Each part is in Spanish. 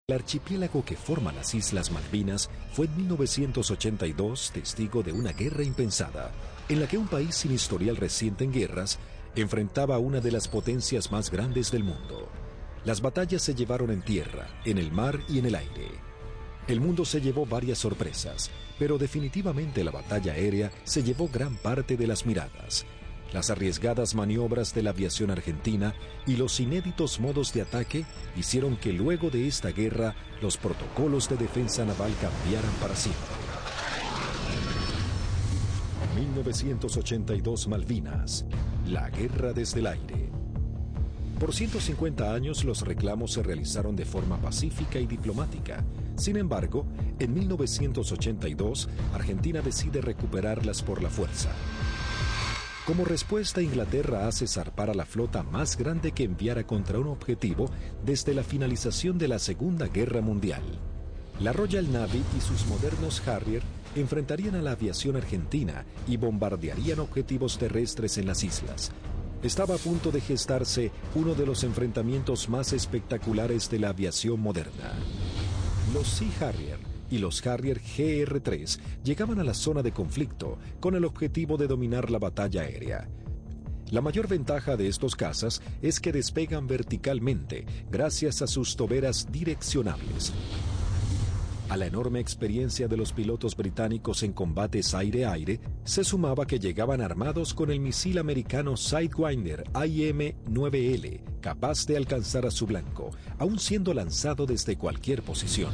El archipiélago que forma las Islas Malvinas fue en 1982 testigo de una guerra impensada, en la que un país sin historial reciente en guerras enfrentaba a una de las potencias más grandes del mundo. Las batallas se llevaron en tierra, en el mar y en el aire. El mundo se llevó varias sorpresas, pero definitivamente la batalla aérea se llevó gran parte de las miradas. Las arriesgadas maniobras de la aviación argentina y los inéditos modos de ataque hicieron que luego de esta guerra los protocolos de defensa naval cambiaran para siempre. 1982 Malvinas, la guerra desde el aire. Por 150 años los reclamos se realizaron de forma pacífica y diplomática. Sin embargo, en 1982, Argentina decide recuperarlas por la fuerza. Como respuesta, Inglaterra hace zarpar a la flota más grande que enviara contra un objetivo desde la finalización de la Segunda Guerra Mundial. La Royal Navy y sus modernos Harrier enfrentarían a la aviación argentina y bombardearían objetivos terrestres en las islas. Estaba a punto de gestarse uno de los enfrentamientos más espectaculares de la aviación moderna. Los Sea Harrier y los Harrier GR-3 llegaban a la zona de conflicto con el objetivo de dominar la batalla aérea. La mayor ventaja de estos cazas es que despegan verticalmente gracias a sus toberas direccionables. A la enorme experiencia de los pilotos británicos en combates aire-aire, se sumaba que llegaban armados con el misil americano Sidewinder AIM-9L, capaz de alcanzar a su blanco, aun siendo lanzado desde cualquier posición.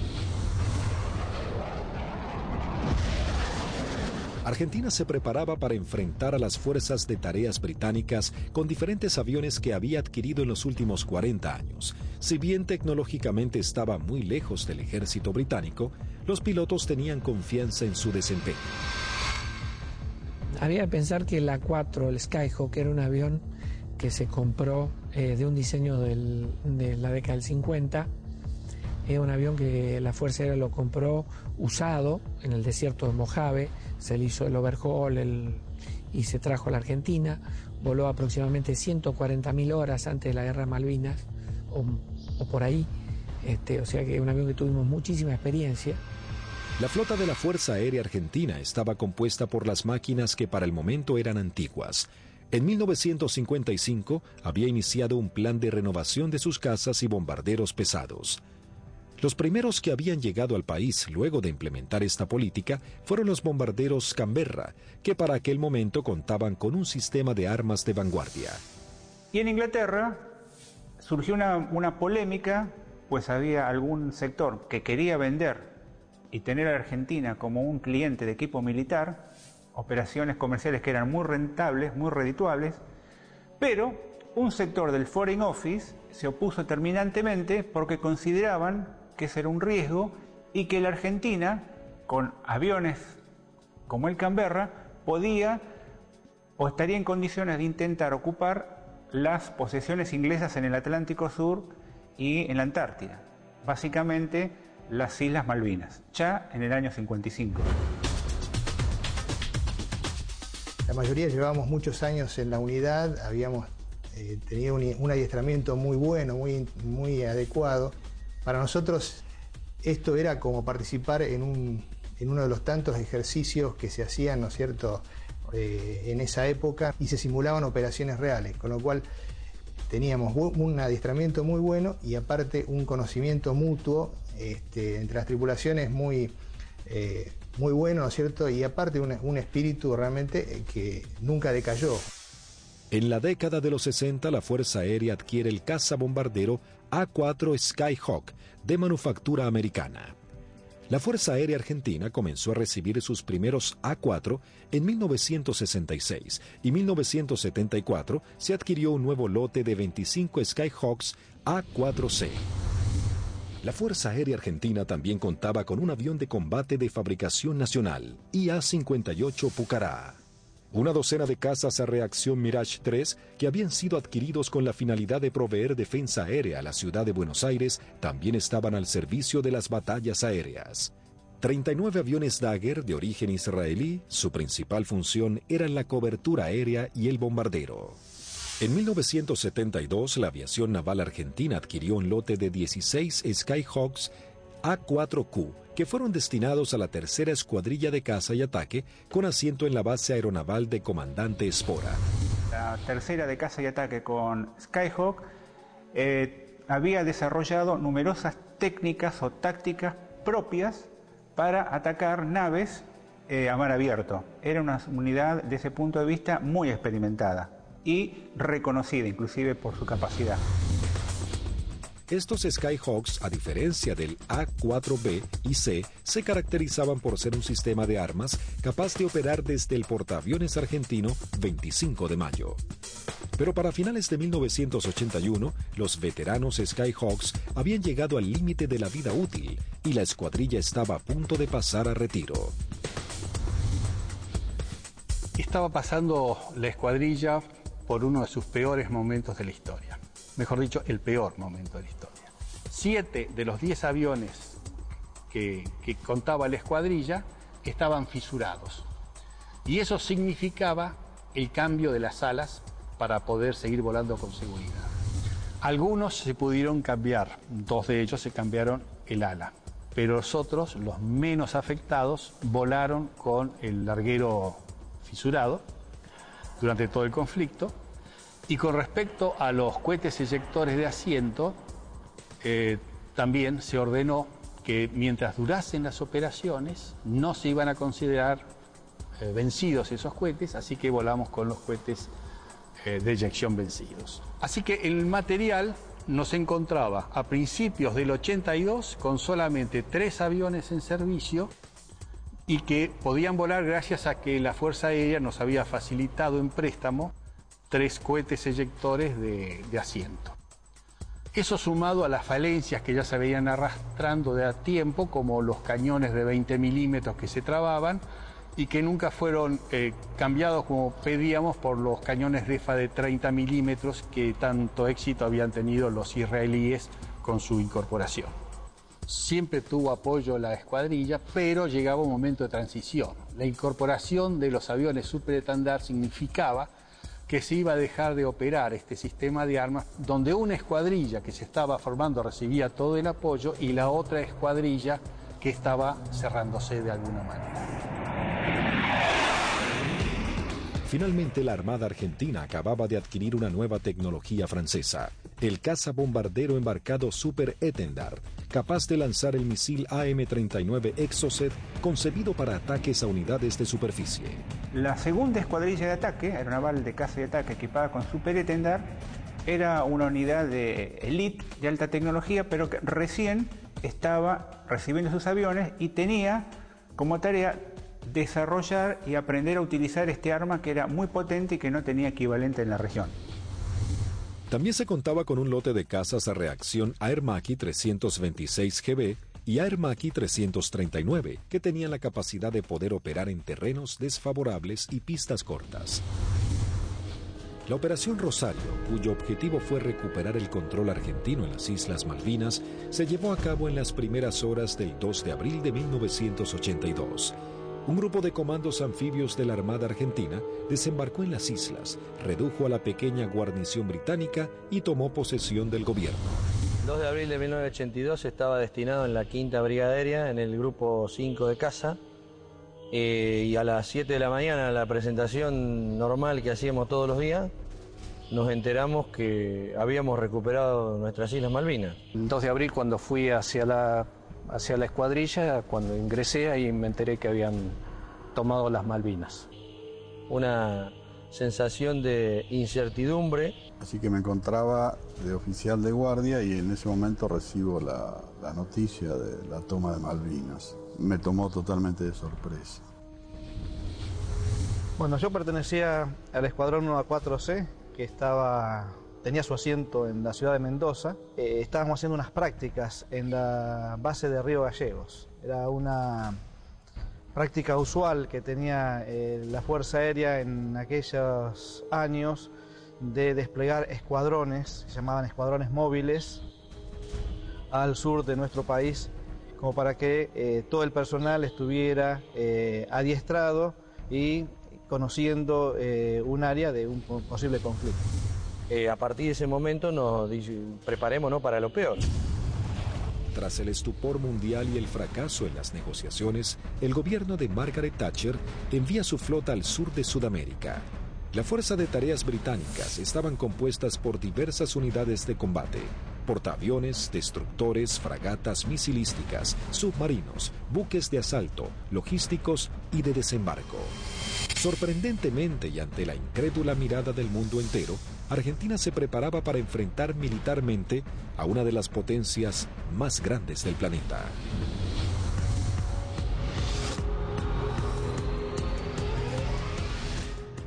Argentina se preparaba para enfrentar a las fuerzas de tareas británicas con diferentes aviones que había adquirido en los últimos 40 años. Si bien tecnológicamente estaba muy lejos del ejército británico, los pilotos tenían confianza en su desempeño. Había que pensar que el A4, el Skyhawk, era un avión que se compró de un diseño de la década del 50. Es un avión que la Fuerza Aérea lo compró usado en el desierto de Mojave, se le hizo el overhaul y se trajo a la Argentina, voló aproximadamente 140.000 horas antes de la Guerra de Malvinas, o por ahí, o sea que es un avión que tuvimos muchísima experiencia. La flota de la Fuerza Aérea Argentina estaba compuesta por las máquinas que para el momento eran antiguas. En 1955 había iniciado un plan de renovación de sus cazas y bombarderos pesados. Los primeros que habían llegado al país luego de implementar esta política fueron los bombarderos Canberra, que para aquel momento contaban con un sistema de armas de vanguardia. Y en Inglaterra surgió una polémica, pues había algún sector que quería vender y tener a la Argentina como un cliente de equipo militar, operaciones comerciales que eran muy rentables, muy redituables, pero un sector del Foreign Office se opuso terminantemente porque consideraban que ese era un riesgo y que la Argentina, con aviones como el Canberra, podía o estaría en condiciones de intentar ocupar las posesiones inglesas en el Atlántico Sur y en la Antártida, básicamente las Islas Malvinas, ya en el año 55. La mayoría llevábamos muchos años en la unidad, habíamos tenido un adiestramiento muy bueno, muy adecuado. Para nosotros esto era como participar en uno de los tantos ejercicios que se hacían, ¿no es cierto?, en esa época, y se simulaban operaciones reales, con lo cual teníamos un adiestramiento muy bueno y aparte un conocimiento mutuo entre las tripulaciones muy bueno, ¿no es cierto?, y aparte un espíritu realmente que nunca decayó. En la década de los 60, la Fuerza Aérea adquiere el cazabombardero A4 Skyhawk, de manufactura americana. La Fuerza Aérea Argentina comenzó a recibir sus primeros A4 en 1966 y 1974 se adquirió un nuevo lote de 25 Skyhawks A4C. La Fuerza Aérea Argentina también contaba con un avión de combate de fabricación nacional, IA-58 Pucará. Una docena de cazas a reacción Mirage 3 que habían sido adquiridos con la finalidad de proveer defensa aérea a la ciudad de Buenos Aires también estaban al servicio de las batallas aéreas. 39 aviones Dagger de origen israelí, su principal función era la cobertura aérea y el bombardero. En 1972, la aviación naval argentina adquirió un lote de 16 Skyhawks A4Q, que fueron destinados a la tercera escuadrilla de caza y ataque, con asiento en la base aeronaval de Comandante Espora. La tercera de caza y ataque con Skyhawk había desarrollado numerosas técnicas o tácticas propias para atacar naves a mar abierto. Era una unidad, de ese punto de vista, muy experimentada y reconocida inclusive por su capacidad. Estos Skyhawks, a diferencia del A4B y C, se caracterizaban por ser un sistema de armas capaz de operar desde el portaaviones argentino 25 de mayo. Pero para finales de 1981, los veteranos Skyhawks habían llegado al límite de la vida útil y la escuadrilla estaba a punto de pasar a retiro. Estaba pasando la escuadrilla por uno de sus peores momentos de la historia. Mejor dicho, el peor momento de la historia. 7 de los 10 aviones que contaba la escuadrilla estaban fisurados. Y eso significaba el cambio de las alas para poder seguir volando con seguridad. Algunos se pudieron cambiar, 2 de ellos se cambiaron el ala, pero los otros, los menos afectados, volaron con el larguero fisurado durante todo el conflicto. Y con respecto a los cohetes eyectores de asiento, también se ordenó que mientras durasen las operaciones no se iban a considerar vencidos esos cohetes, así que volamos con los cohetes de eyección vencidos. Así que el material nos encontraba a principios del 82 con solamente 3 aviones en servicio y que podían volar gracias a que la Fuerza Aérea nos había facilitado en préstamo 3 cohetes eyectores de asiento. Eso sumado a las falencias que ya se venían arrastrando de a tiempo, como los cañones de 20 milímetros que se trababan y que nunca fueron cambiados como pedíamos por los cañones DEFA de 30 milímetros que tanto éxito habían tenido los israelíes con su incorporación. Siempre tuvo apoyo la escuadrilla, pero llegaba un momento de transición. La incorporación de los aviones superestandar significaba que se iba a dejar de operar este sistema de armas, donde una escuadrilla que se estaba formando recibía todo el apoyo y la otra escuadrilla que estaba cerrándose de alguna manera. Finalmente, la Armada Argentina acababa de adquirir una nueva tecnología francesa, el cazabombardero embarcado Super Étendard, capaz de lanzar el misil AM-39 Exocet, concebido para ataques a unidades de superficie. La segunda escuadrilla de ataque, aeronaval de caza y ataque equipada con Super Étendard, era una unidad de élite de alta tecnología, pero que recién estaba recibiendo sus aviones y tenía como tarea desarrollar y aprender a utilizar este arma que era muy potente y que no tenía equivalente en la región. También se contaba con un lote de cazas a reacción Air Macchi 326 GB y Air Macchi 339, que tenían la capacidad de poder operar en terrenos desfavorables y pistas cortas. La Operación Rosario, cuyo objetivo fue recuperar el control argentino en las Islas Malvinas, se llevó a cabo en las primeras horas del 2 de abril de 1982. Un grupo de comandos anfibios de la Armada Argentina desembarcó en las islas, redujo a la pequeña guarnición británica y tomó posesión del gobierno. El 2 de abril de 1982 estaba destinado en la 5ª Brigada Aérea, en el grupo 5 de caza, y a las 7 de la mañana, la presentación normal que hacíamos todos los días, nos enteramos que habíamos recuperado nuestras Islas Malvinas. El 2 de abril, cuando fui hacia la escuadrilla, cuando ingresé, ahí me enteré que habían tomado las Malvinas. Una sensación de incertidumbre. Así que me encontraba de oficial de guardia y en ese momento recibo la noticia de la toma de Malvinas. Me tomó totalmente de sorpresa. Bueno, yo pertenecía al escuadrón 1A4C, que tenía su asiento en la ciudad de Mendoza. Estábamos haciendo unas prácticas en la base de Río Gallegos. Era una práctica usual que tenía la Fuerza Aérea en aquellos años de desplegar escuadrones, se llamaban escuadrones móviles, al sur de nuestro país, como para que todo el personal estuviera adiestrado y conociendo un área de un posible conflicto. A partir de ese momento nos preparémonos para lo peor. Tras el estupor mundial y el fracaso en las negociaciones, el gobierno de Margaret Thatcher envía su flota al sur de Sudamérica. La Fuerza de Tareas Británicas estaban compuestas por diversas unidades de combate: portaaviones, destructores, fragatas misilísticas, submarinos, buques de asalto, logísticos y de desembarco. Sorprendentemente y ante la incrédula mirada del mundo entero, Argentina se preparaba para enfrentar militarmente a una de las potencias más grandes del planeta.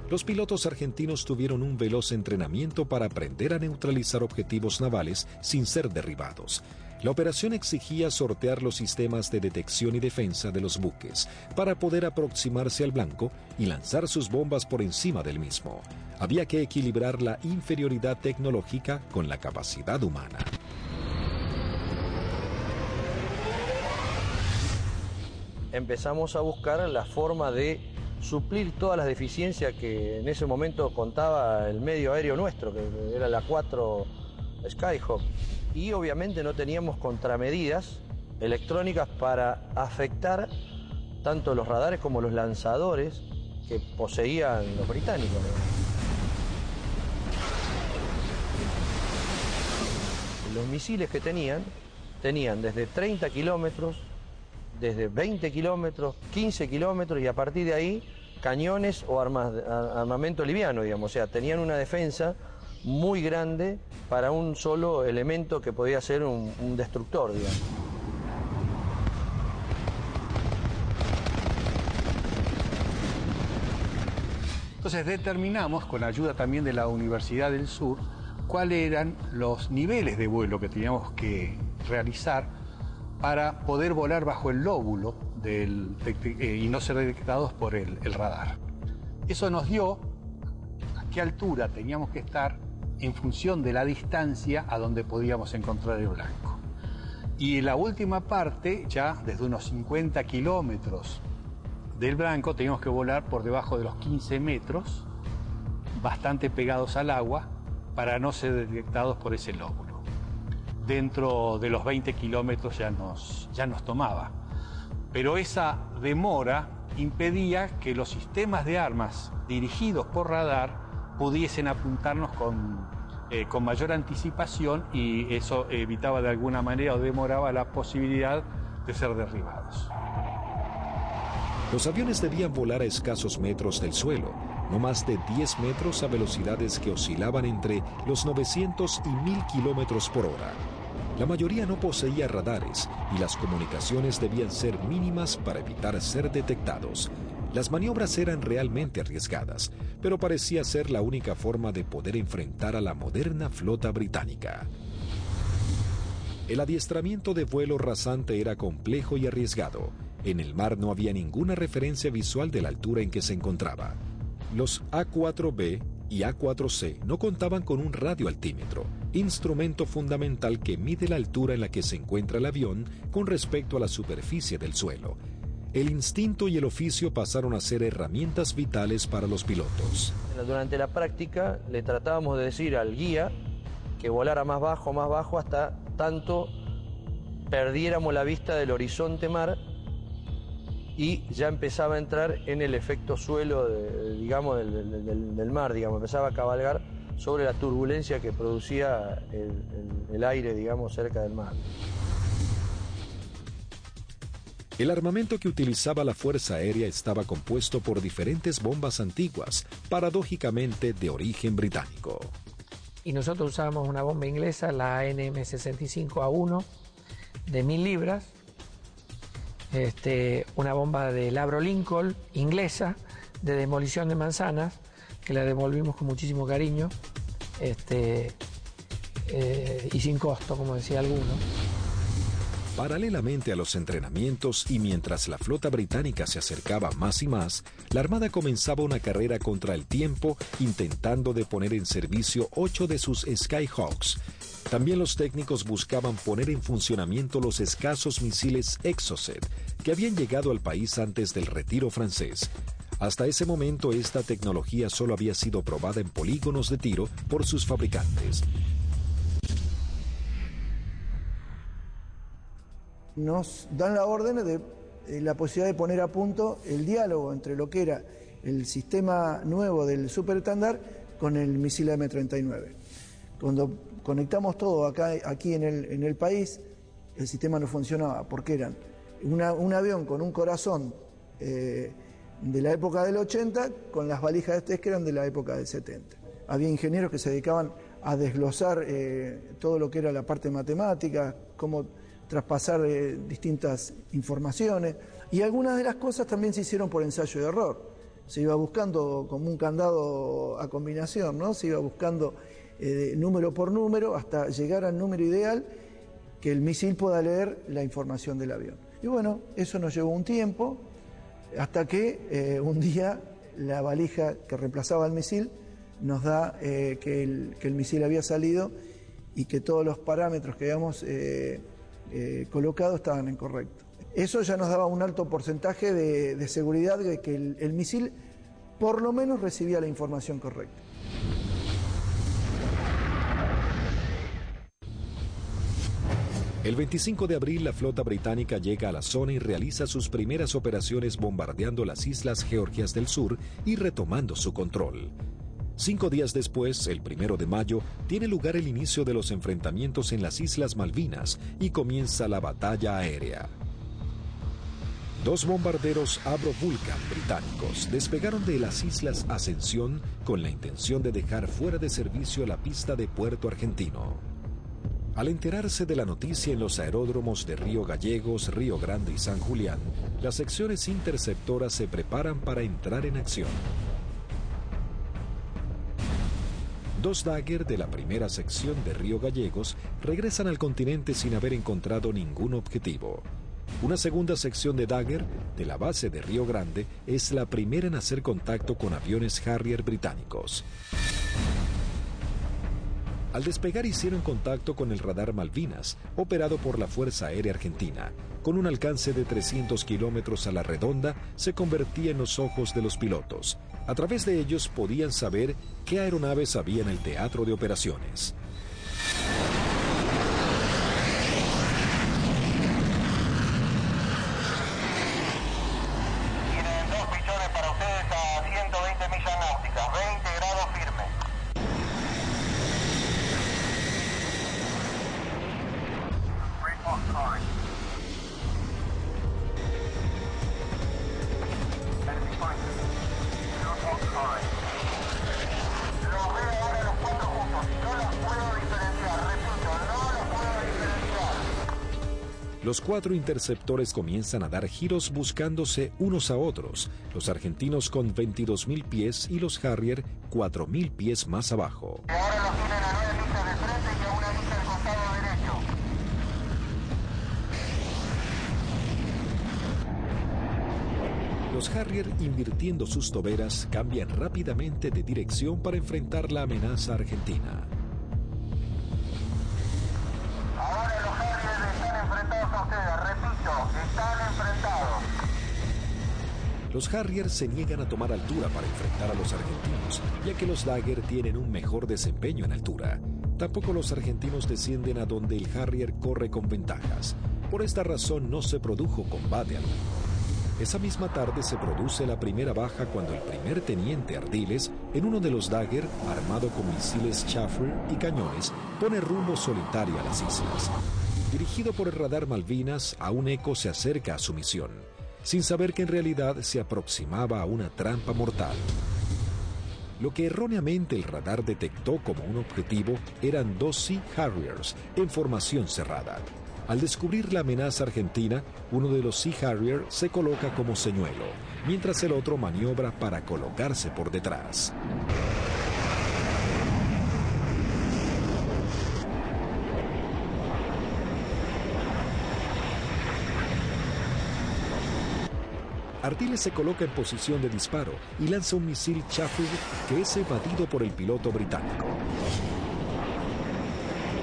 Los pilotos argentinos tuvieron un veloz entrenamiento para aprender a neutralizar objetivos navales sin ser derribados. La operación exigía sortear los sistemas de detección y defensa de los buques para poder aproximarse al blanco y lanzar sus bombas por encima del mismo. Había que equilibrar la inferioridad tecnológica con la capacidad humana. Empezamos a buscar la forma de suplir todas las deficiencias que en ese momento contaba el medio aéreo nuestro, que era la 4 Skyhawk. Y obviamente no teníamos contramedidas electrónicas para afectar tanto los radares como los lanzadores que poseían los británicos. Los misiles que tenían desde 30 kilómetros, desde 20 kilómetros, 15 kilómetros y a partir de ahí cañones o armamento liviano, digamos. O sea, tenían una defensa muy grande para un solo elemento que podía ser un destructor, digamos. Entonces determinamos, con ayuda también de la Universidad del Sur, cuáles eran los niveles de vuelo que teníamos que realizar para poder volar bajo el lóbulo y no ser detectados por el radar. Eso nos dio a qué altura teníamos que estar en función de la distancia a donde podíamos encontrar el blanco. Y en la última parte, ya desde unos 50 kilómetros del blanco, teníamos que volar por debajo de los 15 metros, bastante pegados al agua, para no ser detectados por ese lóbulo. Dentro de los 20 kilómetros ya nos tomaba. Pero esa demora impedía que los sistemas de armas dirigidos por radar pudiesen apuntarnos con mayor anticipación, y eso evitaba de alguna manera o demoraba la posibilidad de ser derribados. Los aviones debían volar a escasos metros del suelo, no más de 10 metros a velocidades que oscilaban entre los 900 y 1000 kilómetros por hora. La mayoría no poseía radares y las comunicaciones debían ser mínimas para evitar ser detectados. Las maniobras eran realmente arriesgadas, pero parecía ser la única forma de poder enfrentar a la moderna flota británica. El adiestramiento de vuelo rasante era complejo y arriesgado. En el mar no había ninguna referencia visual de la altura en que se encontraba. Los A4B y A4C no contaban con un radioaltímetro, instrumento fundamental que mide la altura en la que se encuentra el avión con respecto a la superficie del suelo. El instinto y el oficio pasaron a ser herramientas vitales para los pilotos. Durante la práctica le tratábamos de decir al guía que volara más bajo, hasta tanto perdiéramos la vista del horizonte mar y ya empezaba a entrar en el efecto suelo del mar, empezaba a cabalgar sobre la turbulencia que producía el aire, cerca del mar. El armamento que utilizaba la Fuerza Aérea estaba compuesto por diferentes bombas antiguas, paradójicamente de origen británico. Y nosotros usábamos una bomba inglesa, la ANM-65A1, de 1000 libras, una bomba de Labro Lincoln, inglesa, de demolición de manzanas, que la devolvimos con muchísimo cariño, y sin costo, como decía alguno. Paralelamente a los entrenamientos y mientras la flota británica se acercaba más y más, la Armada comenzaba una carrera contra el tiempo intentando de poner en servicio 8 de sus Skyhawks. También los técnicos buscaban poner en funcionamiento los escasos misiles Exocet que habían llegado al país antes del retiro francés. Hasta ese momento, esta tecnología solo había sido probada en polígonos de tiro por sus fabricantes. Nos dan la orden de la posibilidad de poner a punto el diálogo entre lo que era el sistema nuevo del Super Standard con el misil M39. Cuando conectamos todo aquí en el país, el sistema no funcionaba porque eran un avión con un corazón de la época del 80 con las valijas de test que eran de la época del 70. Había ingenieros que se dedicaban a desglosar todo lo que era la parte matemática, cómo traspasar distintas informaciones, y algunas de las cosas también se hicieron por ensayo y error. Se iba buscando como un candado a combinación, ¿no? Se iba buscando número por número hasta llegar al número ideal que el misil pueda leer la información del avión. Y bueno, eso nos llevó un tiempo, hasta que un día la valija que reemplazaba al misil nos da que el misil había salido y que todos los parámetros que habíamos colocado estaban incorrectos. Eso ya nos daba un alto porcentaje de seguridad de que el misil por lo menos recibía la información correcta. El 25 de abril, la flota británica llega a la zona y realiza sus primeras operaciones bombardeando las islas Georgias del Sur y retomando su control. 5 días después, el 1 de mayo, tiene lugar el inicio de los enfrentamientos en las Islas Malvinas y comienza la batalla aérea. 2 bombarderos Avro Vulcan británicos despegaron de las Islas Ascensión con la intención de dejar fuera de servicio la pista de Puerto Argentino. Al enterarse de la noticia en los aeródromos de Río Gallegos, Río Grande y San Julián, las secciones interceptoras se preparan para entrar en acción. 2 Dagger de la primera sección de Río Gallegos regresan al continente sin haber encontrado ningún objetivo. Una segunda sección de Dagger de la base de Río Grande es la primera en hacer contacto con aviones Harrier británicos. Al despegar hicieron contacto con el radar Malvinas, operado por la Fuerza Aérea Argentina. Con un alcance de 300 kilómetros a la redonda, se convertía en los ojos de los pilotos. A través de ellos podían saber qué aeronaves había en el teatro de operaciones. Tienen 2 pichones para ustedes a 120 millas náuticas, 20 grados firme. Los 4 interceptores comienzan a dar giros buscándose unos a otros, los argentinos con 22.000 pies y los Harrier 4.000 pies más abajo. Ahora los tienen a 9 millas de frente y a 1 milla al costado derecho. Los Harrier, invirtiendo sus toberas, cambian rápidamente de dirección para enfrentar la amenaza argentina. Ahora los Harrier están enfrentados a ustedes, repito, están enfrentados. Los Harrier se niegan a tomar altura para enfrentar a los argentinos, ya que los Dagger tienen un mejor desempeño en altura. Tampoco los argentinos descienden a donde el Harrier corre con ventajas. Por esta razón no se produjo combate alguno. Esa misma tarde se produce la primera baja cuando el primer teniente Ardiles, en uno de los Dagger, armado con misiles Chaffir y cañones, pone rumbo solitario a las islas. Dirigido por el radar Malvinas, aún Eco se acerca a su misión, sin saber que en realidad se aproximaba a una trampa mortal. Lo que erróneamente el radar detectó como un objetivo eran 2 Sea Harriers en formación cerrada. Al descubrir la amenaza argentina, uno de los Sea Harrier se coloca como señuelo, mientras el otro maniobra para colocarse por detrás. Ardiles se coloca en posición de disparo y lanza un misil Chaffir que es evadido por el piloto británico.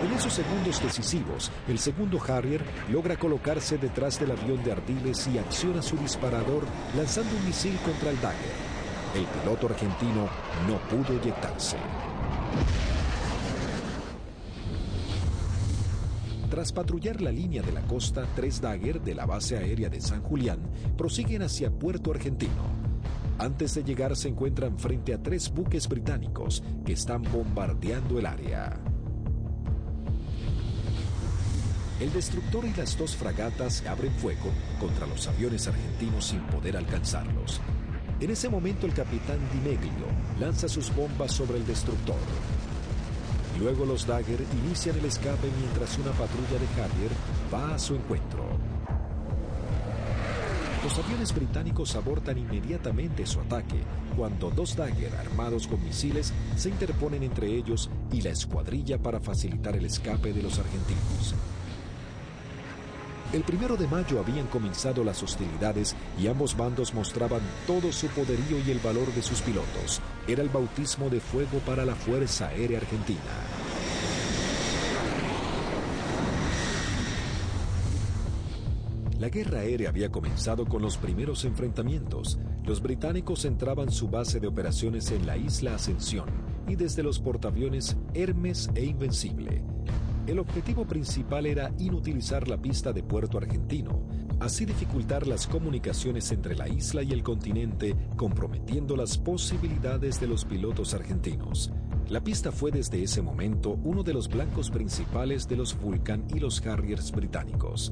En esos segundos decisivos, el segundo Harrier logra colocarse detrás del avión de Ardiles y acciona su disparador lanzando un misil contra el Dagger. El piloto argentino no pudo eyectarse. Tras patrullar la línea de la costa, 3 Dagger de la base aérea de San Julián prosiguen hacia Puerto Argentino. Antes de llegar se encuentran frente a 3 buques británicos que están bombardeando el área. El destructor y las 2 fragatas abren fuego contra los aviones argentinos sin poder alcanzarlos. En ese momento el capitán Di Meglio lanza sus bombas sobre el destructor. Luego los Dagger inician el escape mientras una patrulla de Harrier va a su encuentro. Los aviones británicos abortan inmediatamente su ataque cuando 2 Dagger armados con misiles se interponen entre ellos y la escuadrilla para facilitar el escape de los argentinos. El 1 de mayo habían comenzado las hostilidades y ambos bandos mostraban todo su poderío y el valor de sus pilotos. Era el bautismo de fuego para la Fuerza Aérea Argentina. La guerra aérea había comenzado con los primeros enfrentamientos. Los británicos entraban su base de operaciones en la isla Ascensión y desde los portaaviones Hermes e Invencible. El objetivo principal era inutilizar la pista de Puerto Argentino, así dificultar las comunicaciones entre la isla y el continente, comprometiendo las posibilidades de los pilotos argentinos. La pista fue desde ese momento uno de los blancos principales de los Vulcan y los Harriers británicos.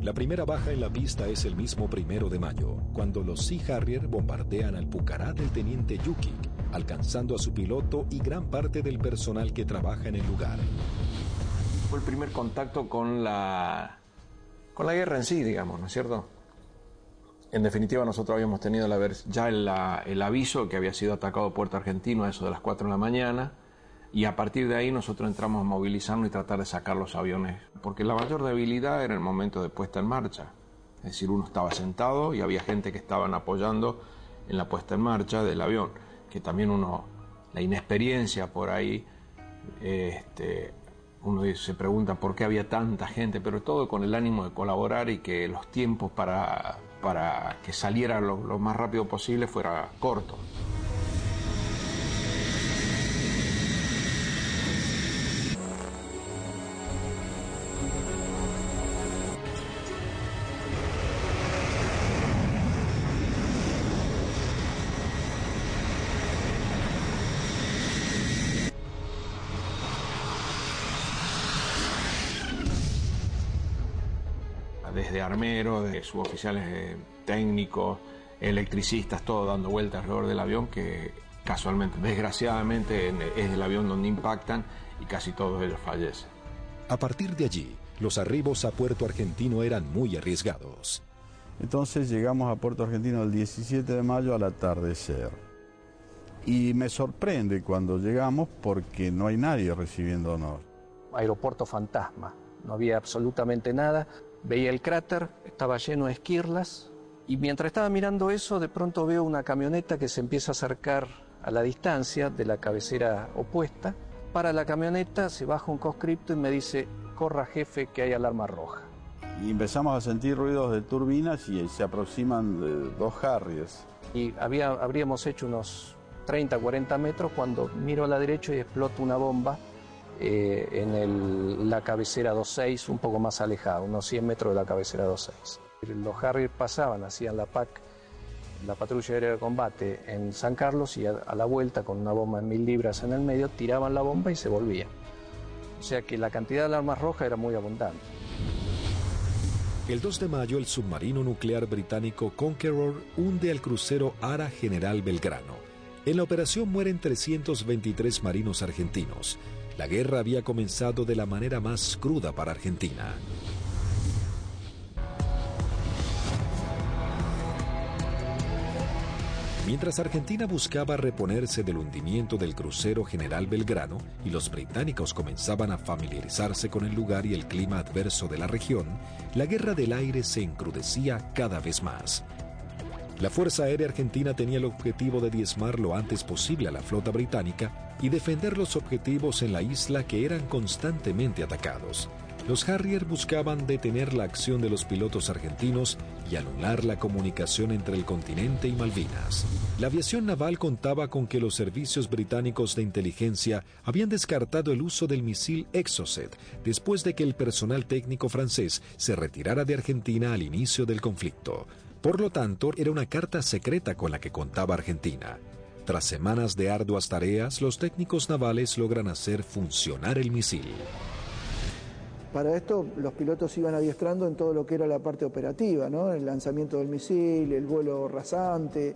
La primera baja en la pista es el mismo 1 de mayo, cuando los Sea Harrier bombardean al Pucará del teniente Yukik, alcanzando a su piloto y gran parte del personal que trabaja en el lugar. Fue el primer contacto con la guerra en sí, digamos, ¿no es cierto? En definitiva, nosotros habíamos tenido ya el aviso que había sido atacado Puerto Argentino a eso de las 4 de la mañana, y a partir de ahí nosotros entramos a movilizarnos y tratar de sacar los aviones, porque la mayor debilidad era el momento de puesta en marcha. Es decir, uno estaba sentado y había gente que estaban apoyando en la puesta en marcha del avión, que también la inexperiencia por ahí, uno se pregunta por qué había tanta gente, pero todo con el ánimo de colaborar y que los tiempos para que saliera lo más rápido posible fuera corto. Desde armeros, de suboficiales técnicos, electricistas, todo dando vueltas alrededor del avión, que casualmente, desgraciadamente, es el avión donde impactan y casi todos ellos fallecen. A partir de allí, los arribos a Puerto Argentino eran muy arriesgados. Entonces llegamos a Puerto Argentino el 17 de mayo al atardecer. Y me sorprende cuando llegamos porque no hay nadie recibiéndonos. Aeropuerto fantasma, no había absolutamente nada. Veía el cráter, estaba lleno de esquirlas, y mientras estaba mirando eso, de pronto veo una camioneta que se empieza a acercar a la distancia de la cabecera opuesta. Para la camioneta, se baja un conscripto y me dice: corra jefe, que hay alarma roja. Y empezamos a sentir ruidos de turbinas y se aproximan 2 Harriers. Y habríamos hecho unos 30, 40 metros cuando miro a la derecha y explota una bomba en la cabecera 26, un poco más alejada, unos 100 metros de la cabecera 26. Los Harrier pasaban, hacían la PAC, la patrulla aérea de combate, en San Carlos, y a la vuelta, con una bomba de 1000 libras en el medio, tiraban la bomba y se volvían. O sea que la cantidad de alarmas rojas era muy abundante. El 2 de mayo, el submarino nuclear británico Conqueror hunde al crucero Ara General Belgrano. En la operación mueren 323 marinos argentinos. La guerra había comenzado de la manera más cruda para Argentina. Mientras Argentina buscaba reponerse del hundimiento del crucero General Belgrano y los británicos comenzaban a familiarizarse con el lugar y el clima adverso de la región, la guerra del aire se encrudecía cada vez más. La Fuerza Aérea Argentina tenía el objetivo de diezmar lo antes posible a la flota británica y defender los objetivos en la isla que eran constantemente atacados. Los Harrier buscaban detener la acción de los pilotos argentinos y anular la comunicación entre el continente y Malvinas. La aviación naval contaba con que los servicios británicos de inteligencia habían descartado el uso del misil Exocet después de que el personal técnico francés se retirara de Argentina al inicio del conflicto. Por lo tanto, era una carta secreta con la que contaba Argentina. Tras semanas de arduas tareas, los técnicos navales logran hacer funcionar el misil. Para esto los pilotos iban adiestrando en todo lo que era la parte operativa, ¿no? El lanzamiento del misil, el vuelo rasante,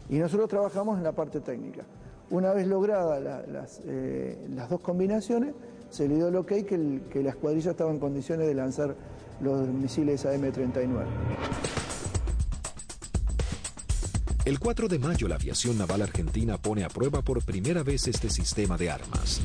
y nosotros trabajamos en la parte técnica. Una vez logradas las dos combinaciones, se le dio el ok que la escuadrilla estaba en condiciones de lanzar los misiles AM-39. El 4 de mayo la aviación naval argentina pone a prueba por primera vez este sistema de armas.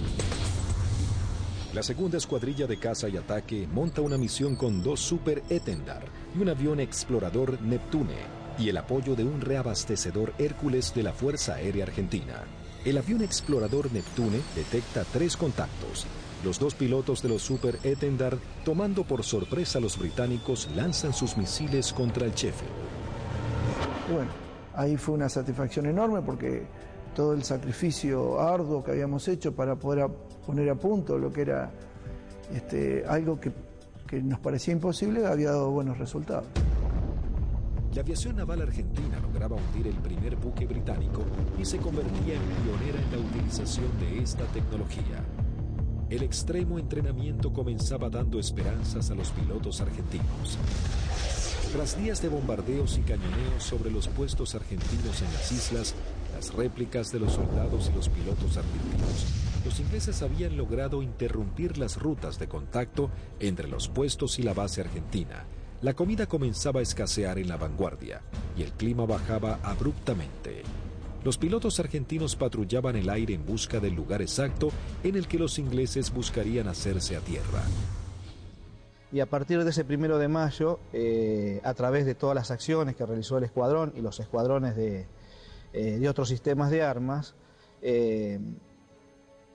La segunda escuadrilla de caza y ataque monta una misión con 2 Super Etendard y un avión explorador Neptune y el apoyo de un reabastecedor Hércules de la Fuerza Aérea Argentina. El avión explorador Neptune detecta 3 contactos. Los 2 pilotos de los Super Etendard, tomando por sorpresa a los británicos, lanzan sus misiles contra el Sheffield. Bueno, ahí fue una satisfacción enorme porque todo el sacrificio arduo que habíamos hecho para poder poner a punto lo que era algo que nos parecía imposible había dado buenos resultados. La aviación naval argentina lograba hundir el primer buque británico y se convertía en pionera en la utilización de esta tecnología. El extremo entrenamiento comenzaba dando esperanzas a los pilotos argentinos. Tras días de bombardeos y cañoneos sobre los puestos argentinos en las islas, las réplicas de los soldados y los pilotos argentinos, los ingleses habían logrado interrumpir las rutas de contacto entre los puestos y la base argentina. La comida comenzaba a escasear en la vanguardia y el clima bajaba abruptamente. Los pilotos argentinos patrullaban el aire en busca del lugar exacto en el que los ingleses buscarían hacerse a tierra. Y a partir de ese 1 de mayo, a través de todas las acciones que realizó el escuadrón y los escuadrones de otros sistemas de armas,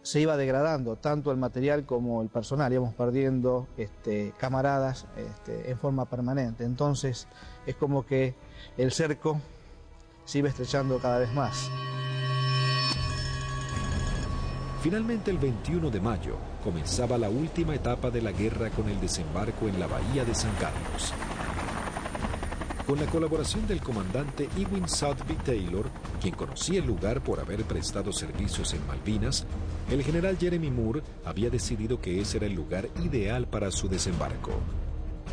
se iba degradando tanto el material como el personal, íbamos perdiendo camaradas en forma permanente. Entonces es como que el cerco se iba estrechando cada vez más. Finalmente, el 21 de mayo, comenzaba la última etapa de la guerra con el desembarco en la bahía de San Carlos. Con la colaboración del comandante Ewing Southby Taylor, quien conocía el lugar por haber prestado servicios en Malvinas, el general Jeremy Moore había decidido que ese era el lugar ideal para su desembarco.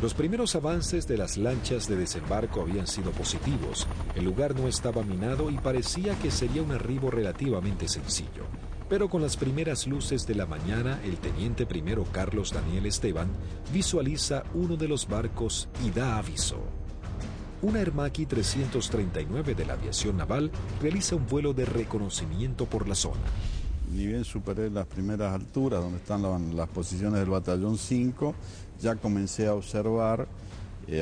Los primeros avances de las lanchas de desembarco habían sido positivos. El lugar no estaba minado y parecía que sería un arribo relativamente sencillo. Pero con las primeras luces de la mañana, el teniente primero Carlos Daniel Esteban visualiza uno de los barcos y da aviso. Una Aermacchi 339 de la aviación naval realiza un vuelo de reconocimiento por la zona. Ni bien superé las primeras alturas, donde están las posiciones del batallón 5, ya comencé a observar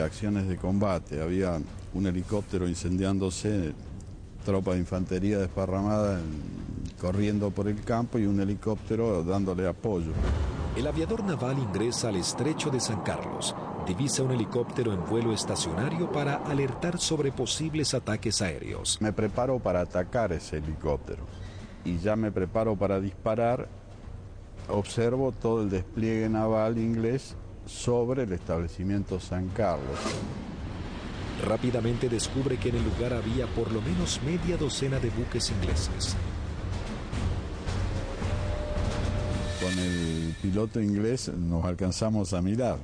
acciones de combate. Había un helicóptero incendiándose, tropa de infantería desparramada corriendo por el campo y un helicóptero dándole apoyo. El aviador naval ingresa al estrecho de San Carlos, divisa un helicóptero en vuelo estacionario para alertar sobre posibles ataques aéreos. Me preparo para atacar ese helicóptero y ya me preparo para disparar. Observo todo el despliegue naval inglés sobre el establecimiento San Carlos. Rápidamente descubre que en el lugar había por lo menos media docena de buques ingleses. Con el piloto inglés nos alcanzamos a mirar.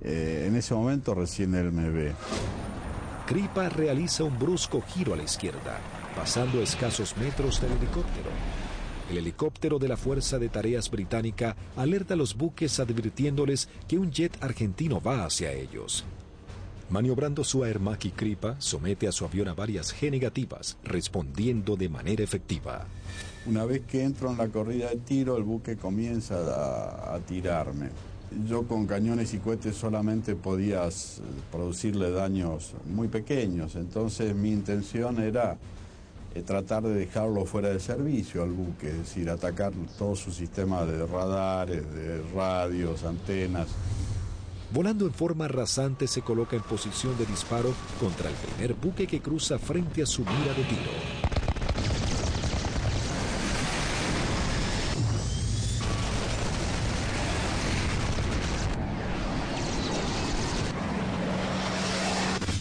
En ese momento recién él me ve. Kripa realiza un brusco giro a la izquierda, pasando a escasos metros del helicóptero. El helicóptero de la Fuerza de Tareas Británica alerta a los buques advirtiéndoles que un jet argentino va hacia ellos. Maniobrando su Aermacchi, Kripa somete a su avión a varias G negativas, respondiendo de manera efectiva. Una vez que entro en la corrida de tiro, el buque comienza a tirarme. Yo con cañones y cohetes solamente podía producirle daños muy pequeños, entonces mi intención era tratar de dejarlo fuera de servicio al buque, es decir, atacar todo su sistema de radares, de radios, antenas. Volando en forma rasante se coloca en posición de disparo contra el primer buque que cruza frente a su mira de tiro.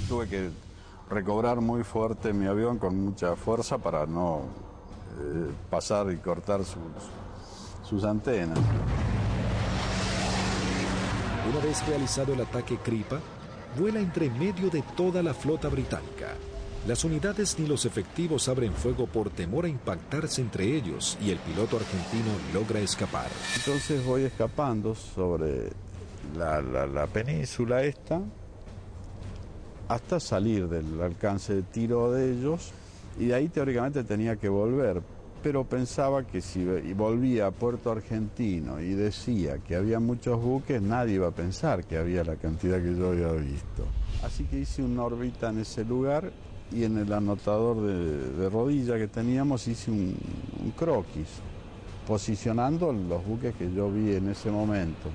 Tuve que recobrar muy fuerte mi avión con mucha fuerza para no pasar y cortar sus antenas. Una vez realizado el ataque Kripa, vuela entre medio de toda la flota británica. Las unidades ni los efectivos abren fuego por temor a impactarse entre ellos y el piloto argentino logra escapar. Entonces voy escapando sobre la península esta hasta salir del alcance de tiro de ellos, y de ahí teóricamente tenía que volver, pero pensaba que si volvía a Puerto Argentino y decía que había muchos buques, nadie iba a pensar que había la cantidad que yo había visto. Así que hice una órbita en ese lugar y en el anotador de rodilla que teníamos hice un croquis, posicionando los buques que yo vi en ese momento.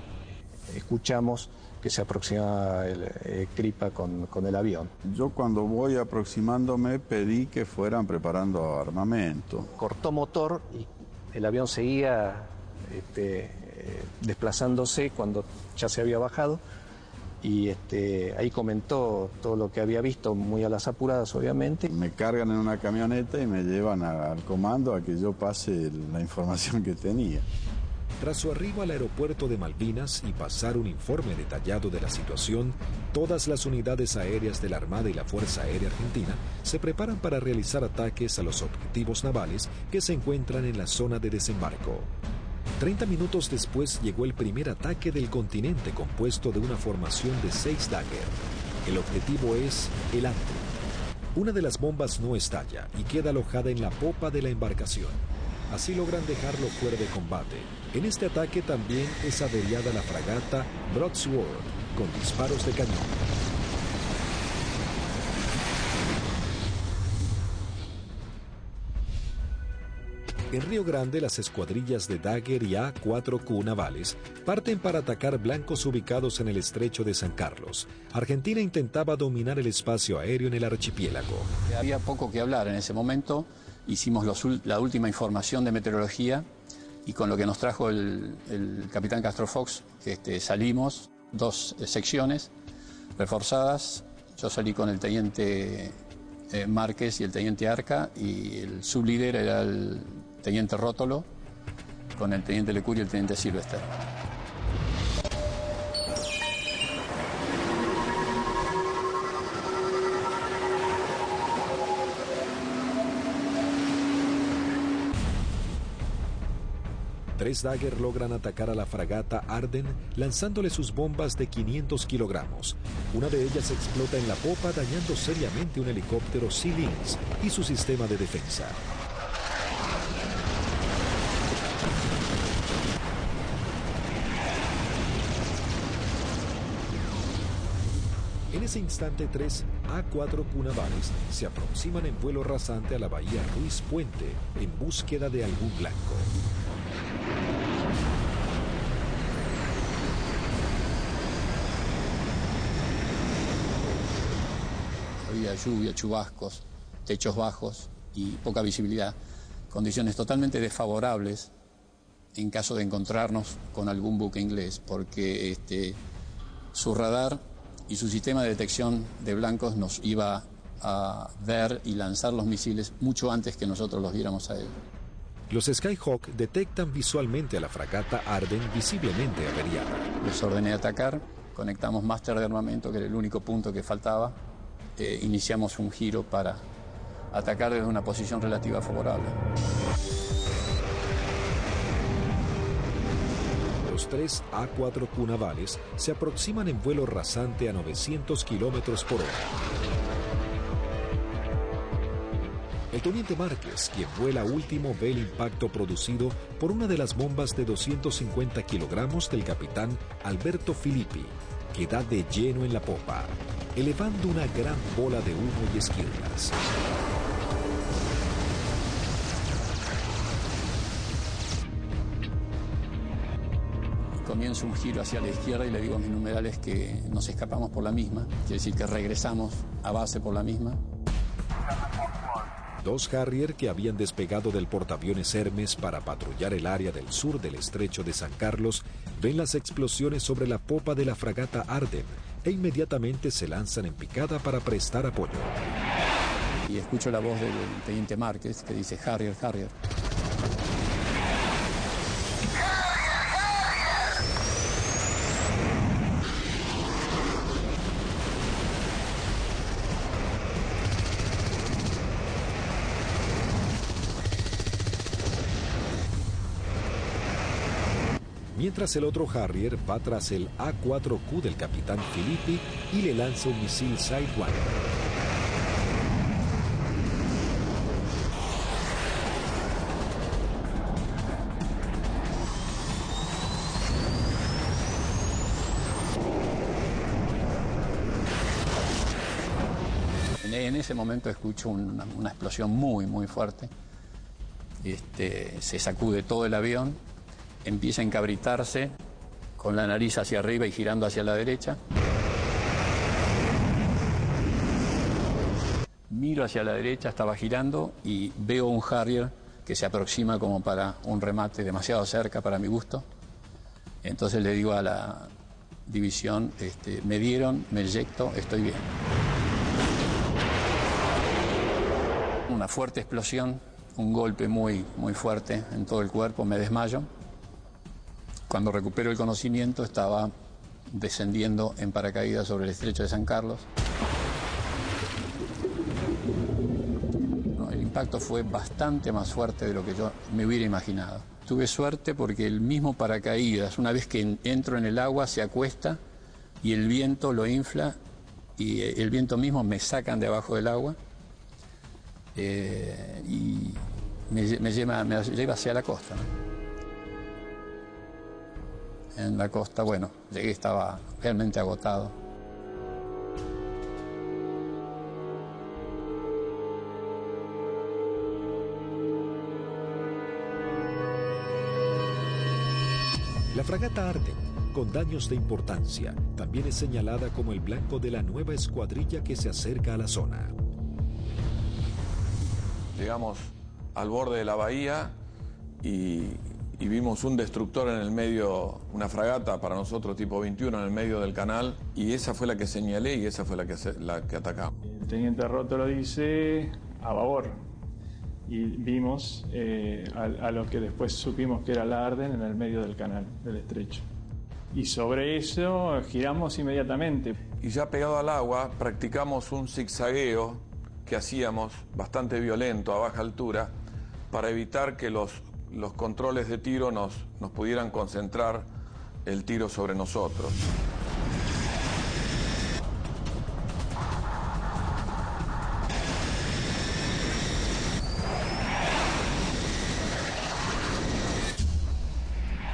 Escuchamos que se aproximaba el Kripa con el avión. Yo cuando voy aproximándome pedí que fueran preparando armamento. Cortó motor y el avión seguía desplazándose cuando ya se había bajado, y ahí comentó todo lo que había visto, muy a las apuradas obviamente. Me cargan en una camioneta y me llevan al comando a que yo pase la información que tenía. Tras su arribo al aeropuerto de Malvinas y pasar un informe detallado de la situación, todas las unidades aéreas de la Armada y la Fuerza Aérea Argentina se preparan para realizar ataques a los objetivos navales que se encuentran en la zona de desembarco. 30 minutos después llegó el primer ataque del continente, compuesto de una formación de 6 Dagger. El objetivo es el Antrim. Una de las bombas no estalla y queda alojada en la popa de la embarcación. Así logran dejarlo fuera de combate. En este ataque también es averiada la fragata Broadsword con disparos de cañón. En Río Grande, las escuadrillas de Dagger y A-4Q navales parten para atacar blancos ubicados en el estrecho de San Carlos. Argentina intentaba dominar el espacio aéreo en el archipiélago. Había poco que hablar en ese momento. Hicimos la última información de meteorología y con lo que nos trajo el capitán Castro Fox, salimos 2 secciones reforzadas. Yo salí con el teniente Márquez y el teniente Arca, y el sublíder era el teniente Rótolo con el teniente Lecuri y el teniente Silvester. Tres Dagger logran atacar a la fragata Arden lanzándole sus bombas de 500 kilogramos. Una de ellas explota en la popa, dañando seriamente un helicóptero Sea Lynx y su sistema de defensa. En ese instante, 3 A-4Q navales se aproximan en vuelo rasante a la bahía Ruiz Puente en búsqueda de algún blanco. Había lluvia, chubascos, techos bajos y poca visibilidad, condiciones totalmente desfavorables en caso de encontrarnos con algún buque inglés, porque su radar y su sistema de detección de blancos nos iba a ver y lanzar los misiles mucho antes que nosotros los viéramos a ellos. Los Skyhawk detectan visualmente a la fragata Arden visiblemente averiada. Les ordené atacar, conectamos máster de armamento, que era el único punto que faltaba. Iniciamos un giro para atacar desde una posición relativa favorable. Los 3 A-4Q navales se aproximan en vuelo rasante a 900 kilómetros por hora. El teniente Márquez, quien vuela último, ve el impacto producido por una de las bombas de 250 kilogramos del capitán Alberto Filippi, que da de lleno en la popa, elevando una gran bola de humo y esquirlas. comienzo un giro hacia la izquierda y le digo a mis numerales que nos escapamos por la misma, quiere decir que regresamos a base por la misma. Dos Harrier que habían despegado del portaaviones Hermes para patrullar el área del sur del estrecho de San Carlos ven las explosiones sobre la popa de la fragata Arden e inmediatamente se lanzan en picada para prestar apoyo. Y escucho la voz del teniente Márquez que dice Harrier, Harrier. Mientras el otro Harrier va tras el A4Q del capitán Filippi y le lanza un misil Sidewinder. En ese momento escucho una explosión muy fuerte. Se sacude todo el avión, empieza a encabritarse con la nariz hacia arriba y girando hacia la derecha. Miro hacia la derecha, estaba girando y veo un Harrier que se aproxima como para un remate demasiado cerca para mi gusto. Entonces le digo a la división, me dieron, me eyecto, estoy bien. Una fuerte explosión, un golpe muy fuerte en todo el cuerpo, me desmayo. Cuando recupero el conocimiento estaba descendiendo en paracaídas sobre el estrecho de San Carlos. El impacto fue bastante más fuerte de lo que yo me hubiera imaginado. Tuve suerte porque el mismo paracaídas, una vez que entro en el agua, se acuesta y el viento lo infla y el viento mismo me sacan de abajo del agua y me lleva hacia la costa, ¿no? En la costa, bueno, llegué, estaba realmente agotado. La fragata Arden, con daños de importancia, también es señalada como el blanco de la nueva escuadrilla que se acerca a la zona. Llegamos al borde de la bahía y vimos un destructor en el medio, una fragata para nosotros tipo 21 en el medio del canal, y esa fue la que señalé y esa fue la que atacamos. El teniente Rótolo dice a babor y vimos a lo que después supimos que era la Arden en el medio del canal, del estrecho. Y sobre eso giramos inmediatamente. Y ya pegado al agua practicamos un zigzagueo que hacíamos bastante violento a baja altura para evitar que los controles de tiro nos pudieran concentrar el tiro sobre nosotros.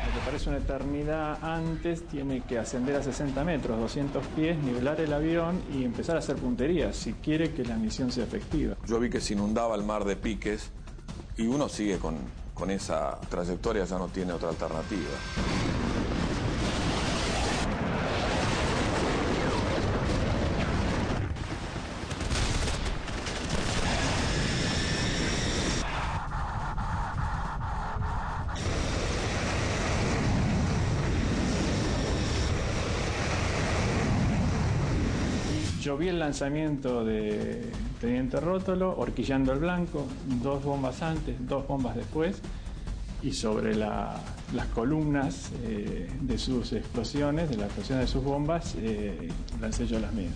Lo que parece una eternidad antes tiene que ascender a 60 metros, 200 pies, nivelar el avión y empezar a hacer puntería si quiere que la misión sea efectiva. Yo vi que se inundaba el mar de piques y uno sigue con esa trayectoria, ya no tiene otra alternativa. Yo vi el lanzamiento de teniente Rótolo, horquillando el blanco, 2 bombas antes, 2 bombas después, y sobre las columnas de sus explosiones, de la explosión de sus bombas, lancé yo las mías.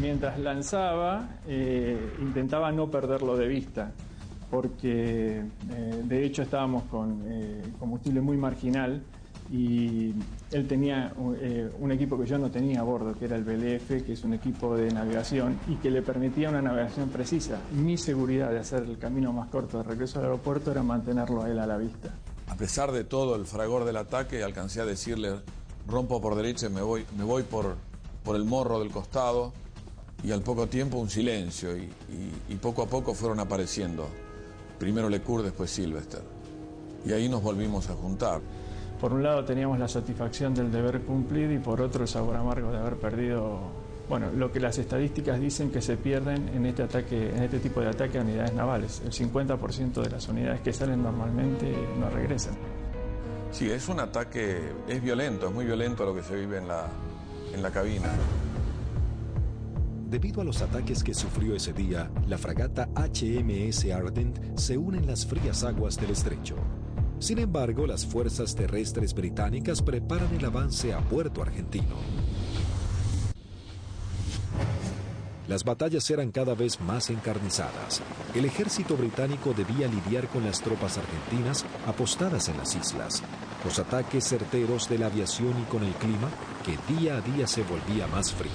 Mientras lanzaba, intentaba no perderlo de vista, porque de hecho estábamos con combustible muy marginal y él tenía un equipo que yo no tenía a bordo, que era el BLF, que es un equipo de navegación y que le permitía una navegación precisa. Mi seguridad de hacer el camino más corto de regreso al aeropuerto era mantenerlo a él a la vista. A pesar de todo el fragor del ataque, alcancé a decirle: rompo por derecha y me voy por el morro del costado, y al poco tiempo un silencio, y poco a poco fueron apareciendo. Primero Lecourt, después Sylvester. Y ahí nos volvimos a juntar. Por un lado teníamos la satisfacción del deber cumplido y por otro el sabor amargo de haber perdido, bueno, lo que las estadísticas dicen que se pierden en este tipo de ataque a unidades navales. El 50% de las unidades que salen normalmente no regresan. Sí, es un ataque, es violento, es muy violento lo que se vive en la cabina. Debido a los ataques que sufrió ese día, la fragata HMS Ardent se une en las frías aguas del estrecho. Sin embargo, las fuerzas terrestres británicas preparan el avance a Puerto Argentino. Las batallas eran cada vez más encarnizadas. El ejército británico debía lidiar con las tropas argentinas apostadas en las islas, los ataques certeros de la aviación y con el clima que día a día se volvía más frío.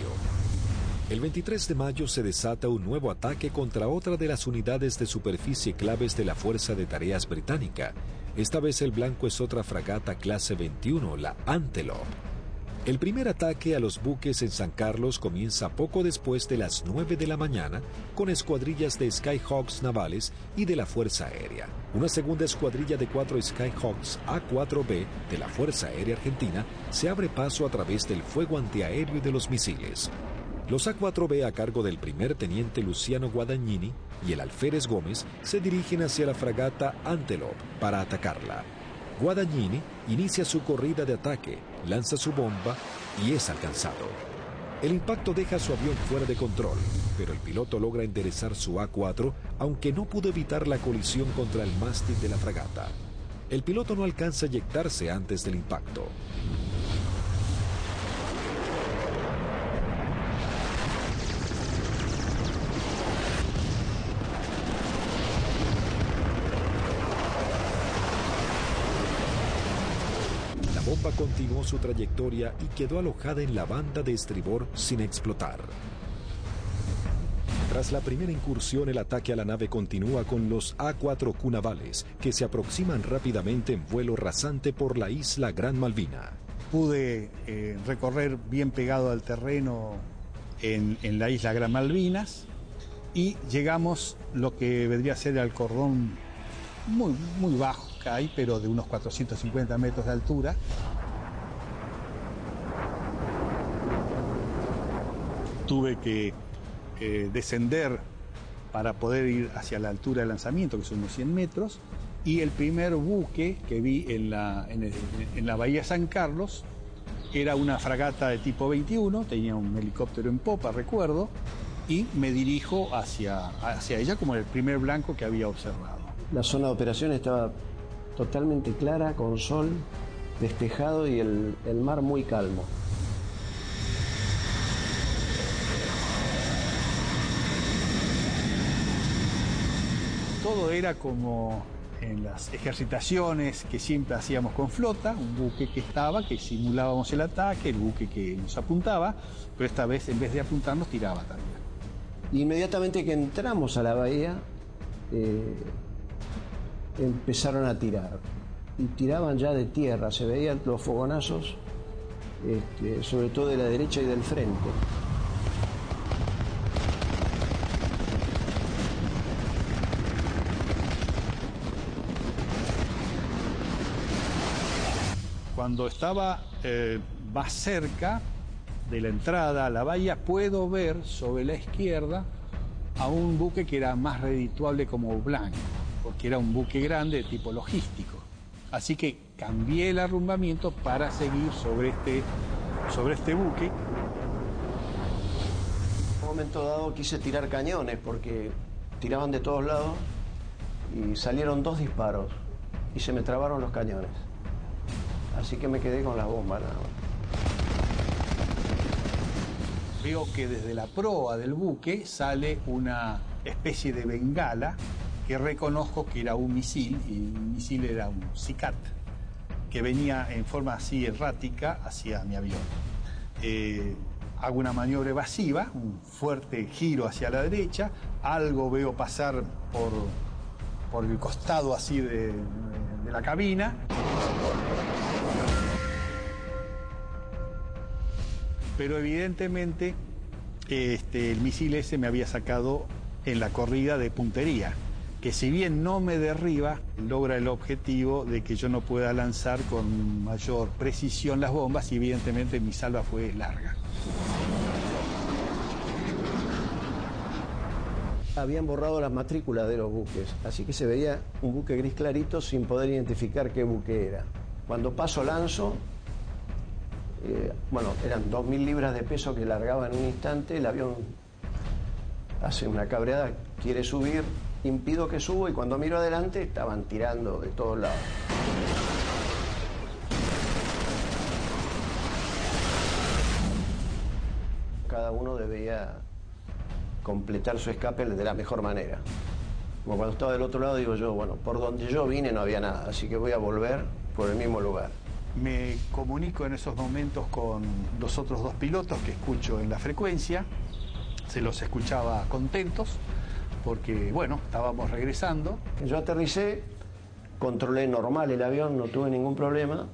El 23 de mayo se desata un nuevo ataque contra otra de las unidades de superficie claves de la Fuerza de Tareas Británica. Esta vez el blanco es otra fragata clase 21, la Antelope. El primer ataque a los buques en San Carlos comienza poco después de las 9 de la mañana con escuadrillas de Skyhawks navales y de la Fuerza Aérea. Una segunda escuadrilla de 4 Skyhawks A4B de la Fuerza Aérea Argentina se abre paso a través del fuego antiaéreo y de los misiles. Los A4B a cargo del primer teniente Luciano Guadagnini y el alférez Gómez se dirigen hacia la fragata Antelope para atacarla. Guadagnini inicia su corrida de ataque, lanza su bomba y es alcanzado. El impacto deja a su avión fuera de control, pero el piloto logra enderezar su A4, aunque no pudo evitar la colisión contra el mástil de la fragata. El piloto no alcanza a eyectarse antes del impacto. La bomba continuó su trayectoria y quedó alojada en la banda de estribor sin explotar. Tras la primera incursión, el ataque a la nave continúa con los A4Q navales, que se aproximan rápidamente en vuelo rasante por la isla Gran Malvina. Pude recorrer bien pegado al terreno en la isla Gran Malvinas y llegamos lo que vendría a ser al cordón muy bajo que hay, pero de unos 450 metros de altura. Tuve que descender para poder ir hacia la altura de lanzamiento, que son unos 100 metros, y el primer buque que vi en la bahía San Carlos era una fragata de tipo 21, tenía un helicóptero en popa, recuerdo, y me dirijo hacia ella como el primer blanco que había observado. La zona de operación estaba totalmente clara, con sol, despejado y el mar muy calmo. Todo era como en las ejercitaciones que siempre hacíamos con flota, un buque que simulábamos el ataque, el buque que nos apuntaba, pero esta vez en vez de apuntar nos tiraba también. Inmediatamente que entramos a la bahía, empezaron a tirar. Y tiraban ya de tierra, se veían los fogonazos, sobre todo de la derecha y del frente. Cuando estaba más cerca de la entrada a la bahía, puedo ver sobre la izquierda a un buque que era más redituable como blanco, porque era un buque grande de tipo logístico. Así que cambié el arrumbamiento para seguir sobre este buque. En un momento dado quise tirar cañones porque tiraban de todos lados y salieron 2 disparos y se me trabaron los cañones. Así que me quedé con las bombas nada más. Veo que desde la proa del buque sale una especie de bengala que reconozco que era un misil, y el misil era un SICAT. que venía en forma así errática hacia mi avión. Hago una maniobra evasiva, un fuerte giro hacia la derecha, algo veo pasar por el costado así de la cabina. Pero evidentemente el misil ese me había sacado en la corrida de puntería, que si bien no me derriba, logra el objetivo de que yo no pueda lanzar con mayor precisión las bombas y evidentemente mi salva fue larga. Habían borrado las matrículas de los buques, así que se veía un buque gris clarito sin poder identificar qué buque era. Cuando paso lanzo, eran 2.000 libras de peso que largaba en un instante, el avión hace una cabreada, quiere subir, impido que subo y cuando miro adelante estaban tirando de todos lados. Cada uno debía completar su escape de la mejor manera. Como cuando estaba del otro lado digo yo, bueno, por donde yo vine no había nada, así que voy a volver por el mismo lugar. Me comunico en esos momentos con los otros dos pilotos que escucho en la frecuencia. Se los escuchaba contentos porque, bueno, estábamos regresando. Yo aterricé, controlé normal el avión, no tuve ningún problema.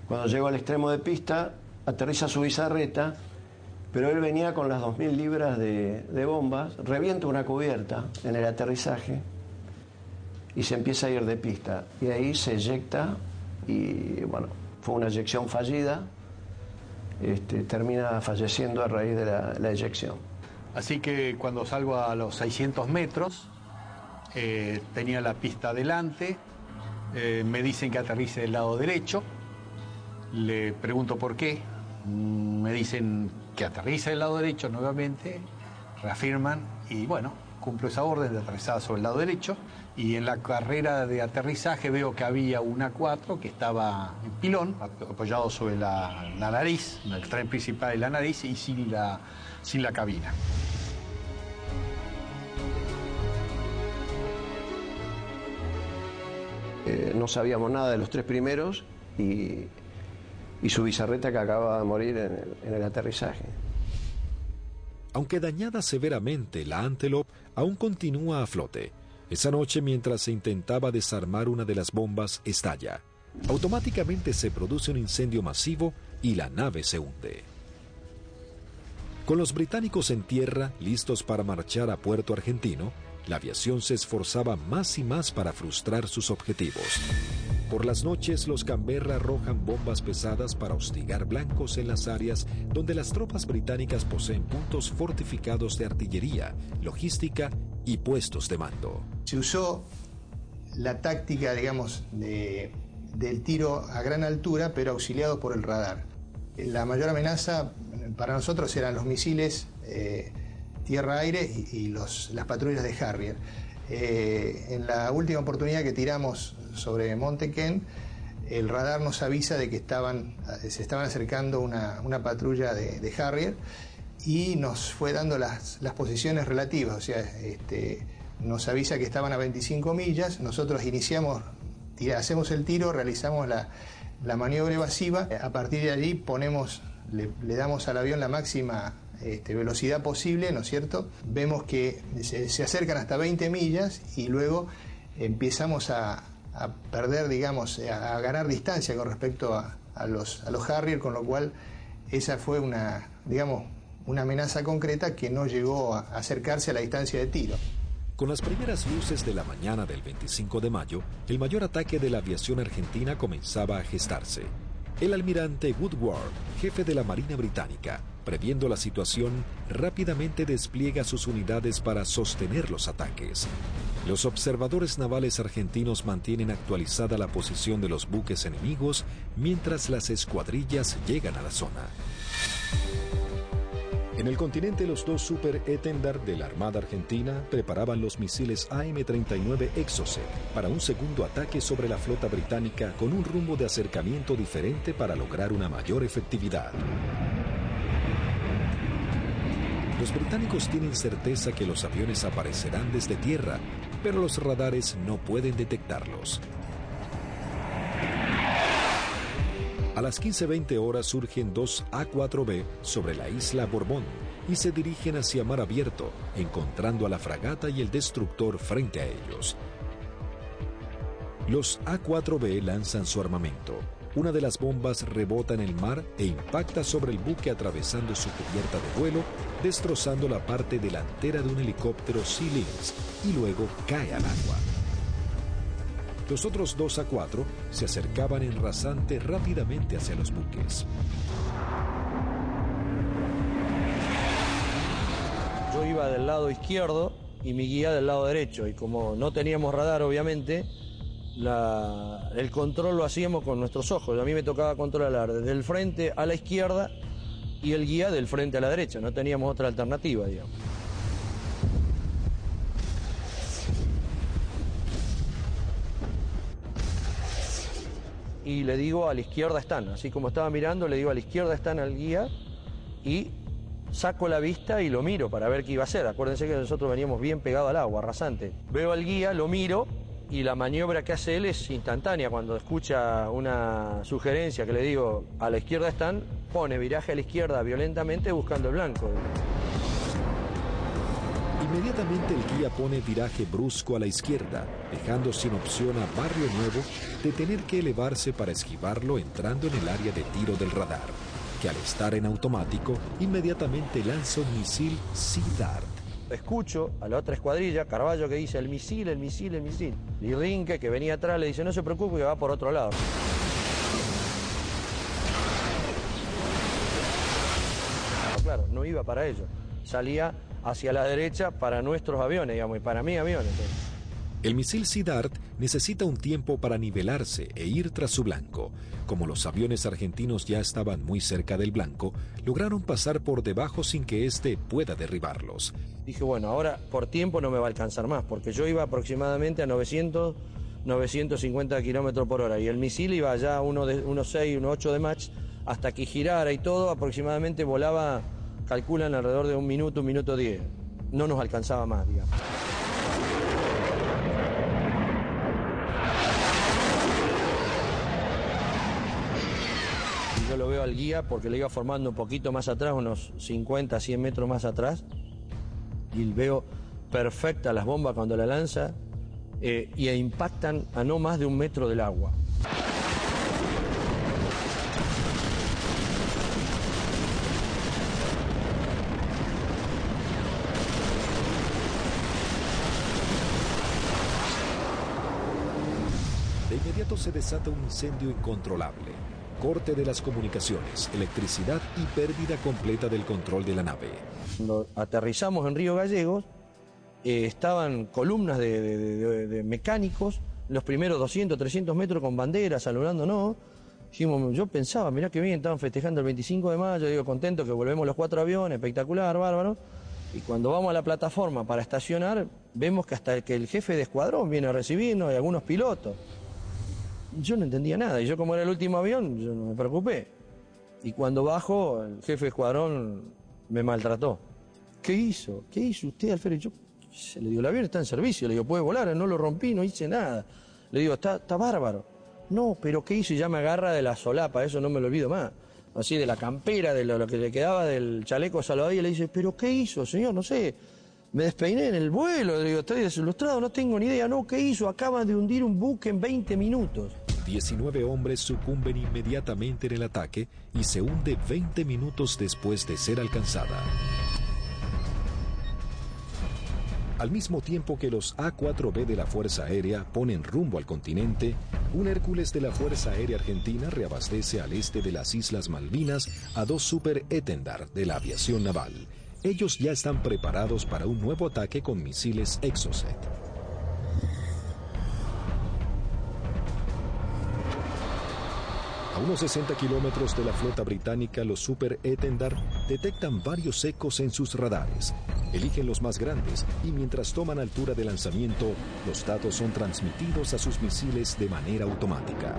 Cuando llego al extremo de pista, aterriza su bizarreta, pero él venía con las 2.000 libras de bombas, revienta una cubierta en el aterrizaje y se empieza a ir de pista. Y ahí se eyecta y, bueno, fue una eyección fallida. Termina falleciendo a raíz de la eyección. Así que cuando salgo a los 600 metros, tenía la pista adelante, me dicen que aterrice del lado derecho, le pregunto por qué, me dicen que aterrice del lado derecho nuevamente, reafirman y bueno, cumplo esa orden de aterrizar sobre el lado derecho y en la carrera de aterrizaje veo que había un A4 que estaba en pilón, apoyado sobre la nariz, en el extremo principal de la nariz y sin la cabina. No sabíamos nada de los tres primeros y su bizarreta que acaba de morir en el aterrizaje. Aunque dañada severamente, la Antelope aún continúa a flote. Esa noche, mientras se intentaba desarmar una de las bombas, estalla. Automáticamente se produce un incendio masivo y la nave se hunde. Con los británicos en tierra, listos para marchar a Puerto Argentino, la aviación se esforzaba más y más para frustrar sus objetivos. Por las noches, los Canberra arrojan bombas pesadas para hostigar blancos en las áreas donde las tropas británicas poseen puntos fortificados de artillería, logística y puestos de mando. Se usó la táctica, digamos, del tiro a gran altura, pero auxiliado por el radar. La mayor amenaza para nosotros eran los misiles tierra-aire y las patrullas de Harrier. En la última oportunidad que tiramos sobre Monte Kent, el radar nos avisa de que se estaban acercando una patrulla de Harrier y nos fue dando las posiciones relativas, o sea, nos avisa que estaban a 25 millas, nosotros hacemos el tiro, realizamos la maniobra evasiva, a partir de allí le damos al avión la máxima velocidad posible, ¿no es cierto? Vemos que se acercan hasta 20 millas y luego empezamos a perder, digamos, a ganar distancia con respecto a los Harrier, con lo cual esa fue una amenaza concreta que no llegó a acercarse a la distancia de tiro. Con las primeras luces de la mañana del 25 de mayo, el mayor ataque de la aviación argentina comenzaba a gestarse. El almirante Woodward, jefe de la Marina Británica, previendo la situación, rápidamente despliega sus unidades para sostener los ataques. Los observadores navales argentinos mantienen actualizada la posición de los buques enemigos mientras las escuadrillas llegan a la zona. En el continente, los dos Super Étendard de la Armada Argentina preparaban los misiles AM-39 Exocet para un segundo ataque sobre la flota británica con un rumbo de acercamiento diferente para lograr una mayor efectividad. Los británicos tienen certeza que los aviones aparecerán desde tierra, pero los radares no pueden detectarlos. A las 15:20 horas surgen dos A-4B sobre la isla Borbón y se dirigen hacia mar abierto, encontrando a la fragata y el destructor frente a ellos. Los A-4B lanzan su armamento. Una de las bombas rebota en el mar e impacta sobre el buque atravesando su cubierta de vuelo, destrozando la parte delantera de un helicóptero Sea Lynx y luego cae al agua. Los otros dos A-4 se acercaban en rasante rápidamente hacia los buques. Yo iba del lado izquierdo y mi guía del lado derecho, y como no teníamos radar, obviamente, el control lo hacíamos con nuestros ojos. A mí me tocaba controlar desde el frente a la izquierda y el guía del frente a la derecha. No teníamos otra alternativa, digamos. Y le digo, a la izquierda están. Así como estaba mirando, le digo, a la izquierda están al guía, y saco la vista y lo miro para ver qué iba a hacer. Acuérdense que nosotros veníamos bien pegados al agua, rasante. Veo al guía, lo miro, y la maniobra que hace él es instantánea. Cuando escucha una sugerencia que le digo, a la izquierda están, pone viraje a la izquierda violentamente buscando el blanco. Inmediatamente el guía pone viraje brusco a la izquierda, dejando sin opción a Barrio Nuevo de tener que elevarse para esquivarlo entrando en el área de tiro del radar, que al estar en automático, inmediatamente lanza un misil Sea Dart. Escucho a la otra escuadrilla, Carballo, que dice el misil, el misil, el misil. Y Rinque, que venía atrás, le dice, no se preocupe, que va por otro lado. Claro, no iba para ellos. Salía hacia la derecha para nuestros aviones, digamos, y para mis aviones. El misil Sea Dart necesita un tiempo para nivelarse e ir tras su blanco. Como los aviones argentinos ya estaban muy cerca del blanco, lograron pasar por debajo sin que éste pueda derribarlos. Dije, bueno, ahora por tiempo no me va a alcanzar más, porque yo iba aproximadamente a 900, 950 kilómetros por hora, y el misil iba ya a 1.6, 1.8 de Mach, hasta que girara y todo, aproximadamente volaba, calculan, alrededor de un minuto 10. No nos alcanzaba más, digamos. Yo lo veo al guía porque le iba formando un poquito más atrás, unos 50, 100 metros más atrás, y veo perfecta las bombas cuando la lanza, y impactan a no más de 1 metro del agua. De inmediato se desata un incendio incontrolable. Corte de las comunicaciones, electricidad y pérdida completa del control de la nave. Cuando aterrizamos en Río Gallegos, estaban columnas de mecánicos, los primeros 200, 300 metros con banderas, saludándonos. Yo pensaba, mirá que bien, estaban festejando el 25 de mayo, digo, contento que volvemos los 4 aviones, espectacular, bárbaro. Y cuando vamos a la plataforma para estacionar, vemos que hasta que el jefe de escuadrón viene a recibirnos y algunos pilotos. Yo no entendía nada, y yo como era el último avión, yo no me preocupé. Y cuando bajo, el jefe de escuadrón me maltrató. ¿Qué hizo? ¿Qué hizo usted, Alfredo? Yo le digo, el avión está en servicio, le digo, puede volar, no lo rompí, no hice nada. Le digo, está bárbaro. No, pero ¿qué hizo? Y ya me agarra de la solapa, eso no me lo olvido más. Así de la campera, de lo que le quedaba del chaleco salvavidas, le dice, ¿pero qué hizo, señor? No sé, me despeiné en el vuelo, le digo, estoy desilustrado, no tengo ni idea. No, ¿qué hizo? Acaban de hundir un buque en 20 minutos. 19 hombres sucumben inmediatamente en el ataque y se hunde 20 minutos después de ser alcanzada. Al mismo tiempo que los A-4B de la Fuerza Aérea ponen rumbo al continente, un Hércules de la Fuerza Aérea Argentina reabastece al este de las Islas Malvinas a 2 Super Étendard de la aviación naval. Ellos ya están preparados para un nuevo ataque con misiles Exocet. A unos 60 kilómetros de la flota británica, los Super Étendard detectan varios ecos en sus radares. Eligen los más grandes y mientras toman altura de lanzamiento, los datos son transmitidos a sus misiles de manera automática.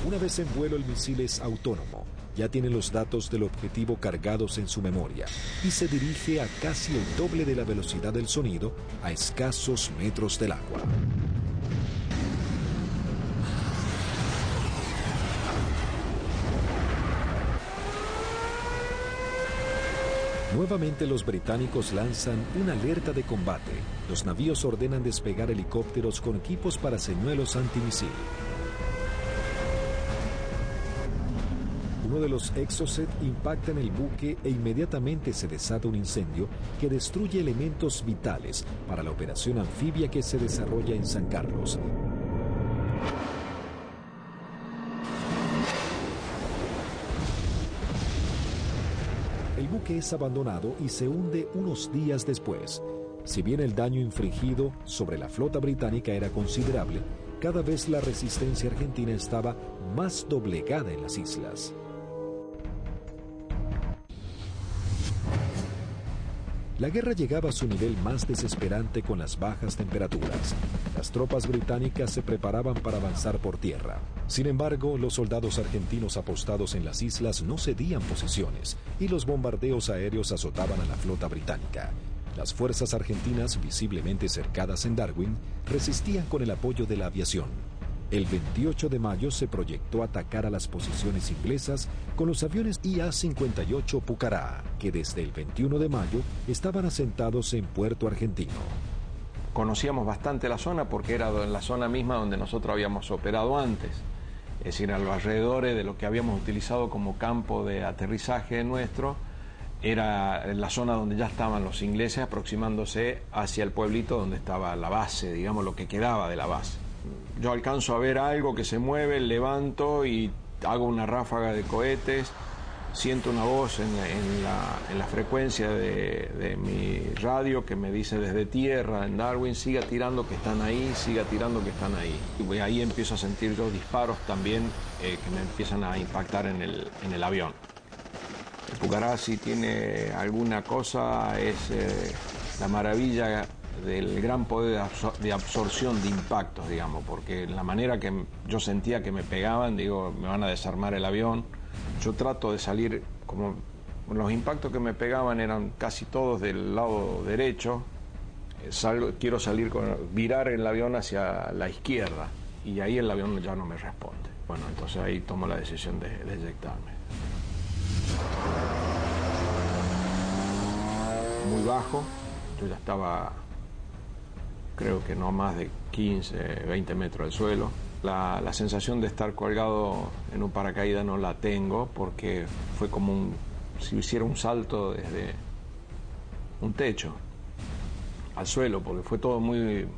Una vez en vuelo, el misil es autónomo. ya tiene los datos del objetivo cargados en su memoria y se dirige a casi el doble de la velocidad del sonido a escasos metros del agua. Nuevamente los británicos lanzan una alerta de combate. Los navíos ordenan despegar helicópteros con equipos para señuelos antimisil. Uno de los Exocet impacta en el buque e inmediatamente se desata un incendio que destruye elementos vitales para la operación anfibia que se desarrolla en San Carlos. El buque es abandonado y se hunde unos días después. Si bien el daño infligido sobre la flota británica era considerable, cada vez la resistencia argentina estaba más doblegada en las islas. La guerra llegaba a su nivel más desesperante con las bajas temperaturas. Las tropas británicas se preparaban para avanzar por tierra. Sin embargo, los soldados argentinos apostados en las islas no cedían posiciones y los bombardeos aéreos azotaban a la flota británica. Las fuerzas argentinas, visiblemente cercadas en Darwin, resistían con el apoyo de la aviación. El 28 de mayo se proyectó atacar a las posiciones inglesas con los aviones IA-58 Pucará, que desde el 21 de mayo estaban asentados en Puerto Argentino. Conocíamos bastante la zona porque era la zona misma donde nosotros habíamos operado antes, es decir, a los alrededores de lo que habíamos utilizado como campo de aterrizaje nuestro, era la zona donde ya estaban los ingleses aproximándose hacia el pueblito donde estaba la base, digamos, lo que quedaba de la base. Yo alcanzo a ver algo que se mueve, levanto y hago una ráfaga de cohetes, siento una voz en la frecuencia de mi radio que me dice desde tierra en Darwin, siga tirando que están ahí, siga tirando que están ahí. Y ahí empiezo a sentir yo disparos también que me empiezan a impactar en el avión. El Pucará, si tiene alguna cosa, es la maravilla del gran poder de absorción de impactos, digamos, porque la manera que yo sentía que me pegaban, digo, me van a desarmar el avión. Yo trato de salir, como los impactos que me pegaban eran casi todos del lado derecho, quiero salir virar el avión hacia la izquierda y ahí el avión ya no me responde. Bueno, entonces ahí tomo la decisión de eyectarme. Muy bajo, yo ya estaba, creo que no más de 15, 20 metros del suelo. La sensación de estar colgado en un paracaídas no la tengo porque fue como si hiciera un salto desde un techo al suelo, porque fue todo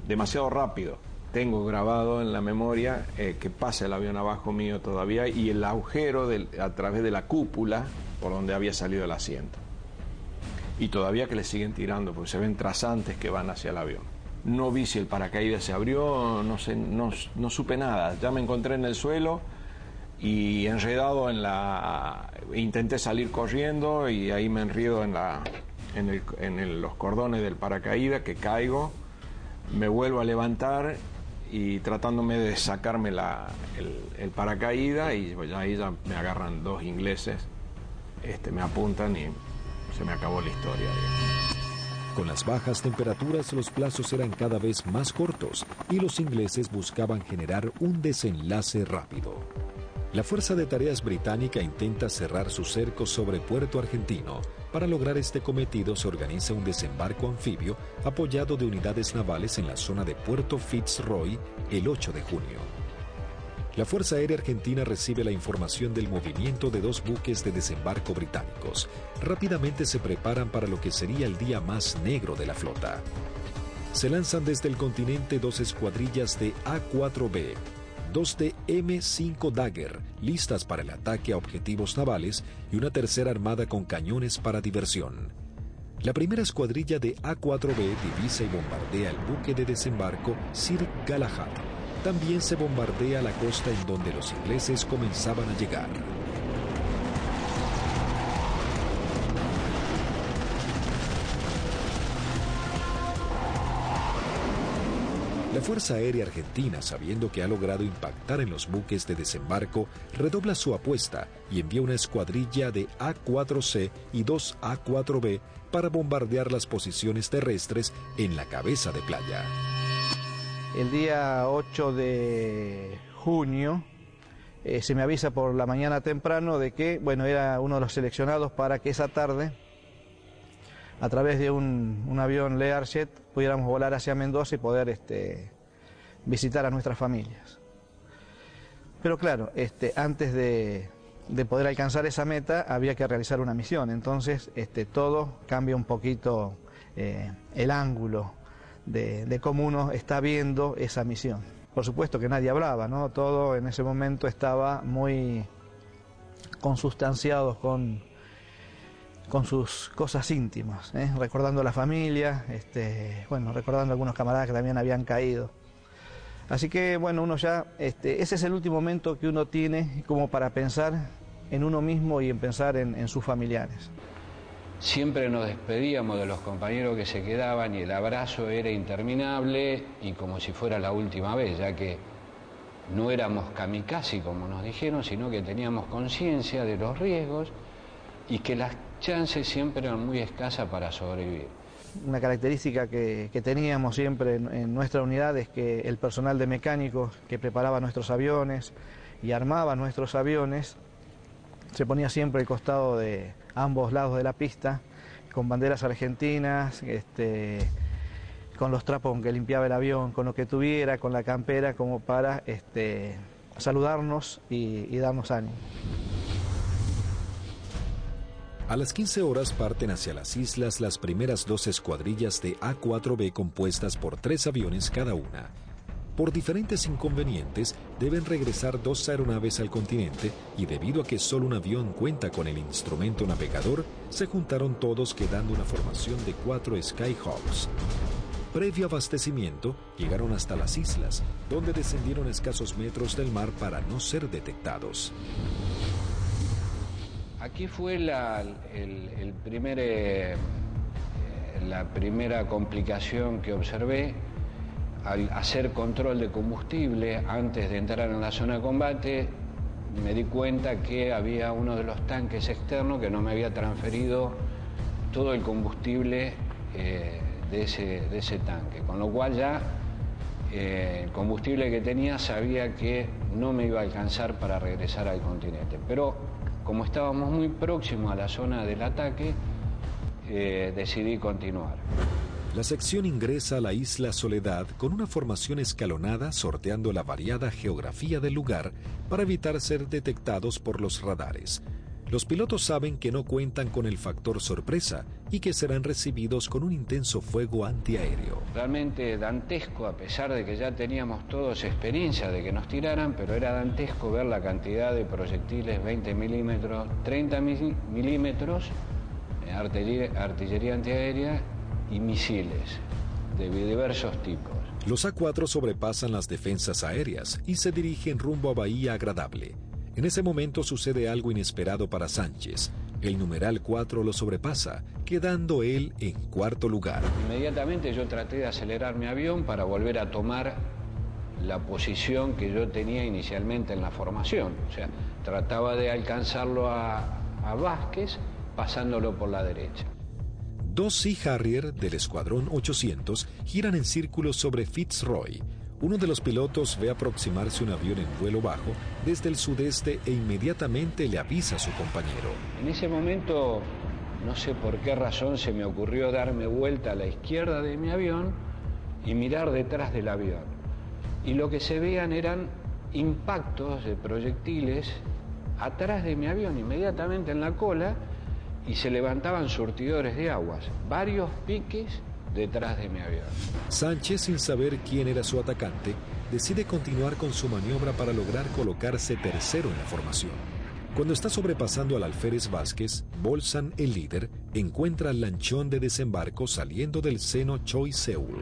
demasiado rápido. Tengo grabado en la memoria que pasa el avión abajo mío todavía y el agujero a través de la cúpula por donde había salido el asiento. Y todavía que le siguen tirando porque se ven trazantes que van hacia el avión. No vi si el paracaídas se abrió, no sé, no supe nada. Ya me encontré en el suelo y enredado intenté salir corriendo y ahí me enredo en los cordones del paracaídas, que caigo, me vuelvo a levantar y tratándome de sacarme el paracaídas y pues ahí ya me agarran dos ingleses, me apuntan y se me acabó la historia. Con las bajas temperaturas, los plazos eran cada vez más cortos y los ingleses buscaban generar un desenlace rápido. La Fuerza de Tareas Británica intenta cerrar su cerco sobre Puerto Argentino. Para lograr este cometido se organiza un desembarco anfibio apoyado de unidades navales en la zona de Puerto Fitzroy el 8 de junio. La Fuerza Aérea Argentina recibe la información del movimiento de dos buques de desembarco británicos. Rápidamente se preparan para lo que sería el día más negro de la flota. Se lanzan desde el continente dos escuadrillas de A4B, dos de M5 Dagger, listas para el ataque a objetivos navales, y una tercera armada con cañones para diversión. La primera escuadrilla de A4B divisa y bombardea el buque de desembarco Sir Galahad. También se bombardea la costa en donde los ingleses comenzaban a llegar. La Fuerza Aérea Argentina, sabiendo que ha logrado impactar en los buques de desembarco, redobla su apuesta y envía una escuadrilla de A-4C y 2 A-4B para bombardear las posiciones terrestres en la cabeza de playa. El día 8 de junio se me avisa por la mañana temprano de que, bueno, era uno de los seleccionados para que esa tarde, a través de un avión Learjet, pudiéramos volar hacia Mendoza y poder visitar a nuestras familias. Pero claro, antes de poder alcanzar esa meta había que realizar una misión, entonces todo cambia un poquito el ángulo de cómo uno está viendo esa misión. Por supuesto que nadie hablaba, ¿no? Todo en ese momento estaba muy consustanciado con sus cosas íntimas, recordando a la familia, bueno, recordando a algunos camaradas que también habían caído. Así que, bueno, uno ya, ese es el último momento que uno tiene como para pensar en uno mismo y en pensar en sus familiares. Siempre nos despedíamos de los compañeros que se quedaban y el abrazo era interminable y como si fuera la última vez, ya que no éramos kamikaze como nos dijeron, sino que teníamos conciencia de los riesgos y que las chances siempre eran muy escasas para sobrevivir. Una característica que teníamos siempre en nuestra unidad es que el personal de mecánicos que preparaba nuestros aviones y armaba nuestros aviones se ponía siempre al costado de ambos lados de la pista, con banderas argentinas, con los trapos con que limpiaba el avión, con lo que tuviera, con la campera, como para saludarnos y darnos ánimo. A las 15 horas parten hacia las islas las primeras 2 escuadrillas de A-4B compuestas por 3 aviones cada una. Por diferentes inconvenientes, deben regresar 2 aeronaves al continente y debido a que solo un avión cuenta con el instrumento navegador, se juntaron todos quedando una formación de 4 Skyhawks. Previo abastecimiento, llegaron hasta las islas, donde descendieron a escasos metros del mar para no ser detectados. Aquí fue la primera complicación que observé. Al hacer control de combustible antes de entrar en la zona de combate, me di cuenta que había uno de los tanques externos que no me había transferido todo el combustible de ese tanque, con lo cual ya el combustible que tenía sabía que no me iba a alcanzar para regresar al continente. Pero como estábamos muy próximos a la zona del ataque, decidí continuar. La sección ingresa a la isla Soledad con una formación escalonada sorteando la variada geografía del lugar para evitar ser detectados por los radares. Los pilotos saben que no cuentan con el factor sorpresa y que serán recibidos con un intenso fuego antiaéreo. Realmente dantesco, a pesar de que ya teníamos todos experiencia de que nos tiraran, pero era dantesco ver la cantidad de proyectiles 20 milímetros, 30 milímetros, artillería antiaérea y misiles de diversos tipos. Los A4 sobrepasan las defensas aéreas y se dirigen rumbo a Bahía Agradable. En ese momento sucede algo inesperado para Sánchez. El numeral 4 lo sobrepasa, quedando él en 4º lugar. Inmediatamente yo traté de acelerar mi avión para volver a tomar la posición que yo tenía inicialmente en la formación. O sea, trataba de alcanzarlo a Vázquez pasándolo por la derecha. 2 Sea Harrier del Escuadrón 800 giran en círculos sobre Fitzroy. Uno de los pilotos ve aproximarse un avión en vuelo bajo desde el sudeste e inmediatamente le avisa a su compañero. En ese momento, no sé por qué razón, se me ocurrió darme vuelta a la izquierda de mi avión y mirar detrás del avión. Y lo que se veían eran impactos de proyectiles atrás de mi avión, inmediatamente en la cola, y se levantaban surtidores de aguas, varios piques detrás de mi avión. Sánchez, sin saber quién era su atacante, decide continuar con su maniobra para lograr colocarse tercero en la formación. Cuando está sobrepasando al alférez Vázquez, Bolsan, el líder, encuentra al lanchón de desembarco saliendo del seno Choi Seul.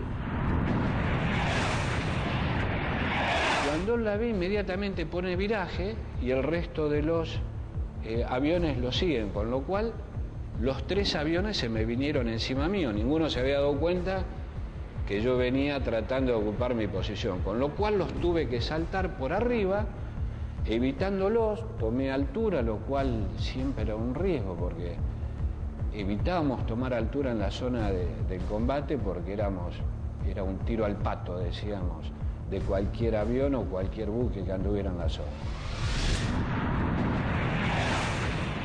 Cuando la ve, inmediatamente pone viraje y el resto de los aviones lo siguen, con lo cual los 3 aviones se me vinieron encima mío. Ninguno se había dado cuenta que yo venía tratando de ocupar mi posición, con lo cual los tuve que saltar por arriba, evitándolos, tomé altura, lo cual siempre era un riesgo, porque evitábamos tomar altura en la zona del combate porque era un tiro al pato, decíamos, de cualquier avión o cualquier buque que anduviera en la zona.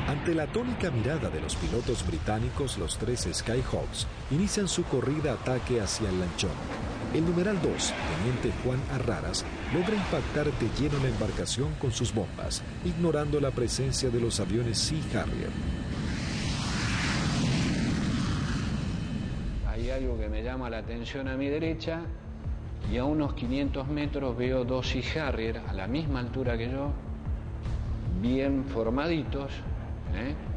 Ante la atónica mirada de los pilotos británicos, los 3 Skyhawks inician su corrida-ataque hacia el lanchón. El numeral 2, teniente Juan Arraras, logra impactar de lleno la embarcación con sus bombas, ignorando la presencia de los aviones Sea Harrier. Hay algo que me llama la atención a mi derecha y a unos 500 metros veo 2 Sea Harrier a la misma altura que yo, bien formaditos,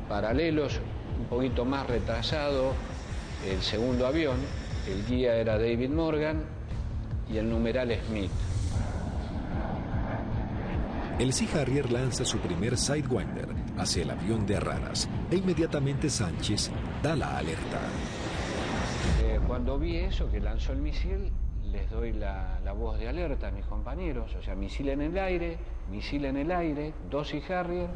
paralelos, un poquito más retrasado el segundo avión. El guía era David Morgan y el numeral Smith. El Sea Harrier lanza su primer Sidewinder hacia el avión de Arraras e inmediatamente Sánchez da la alerta. Cuando vi eso, que lanzó el misil, les doy la voz de alerta a mis compañeros, o sea, misil en el aire, 2 Sea Harrier.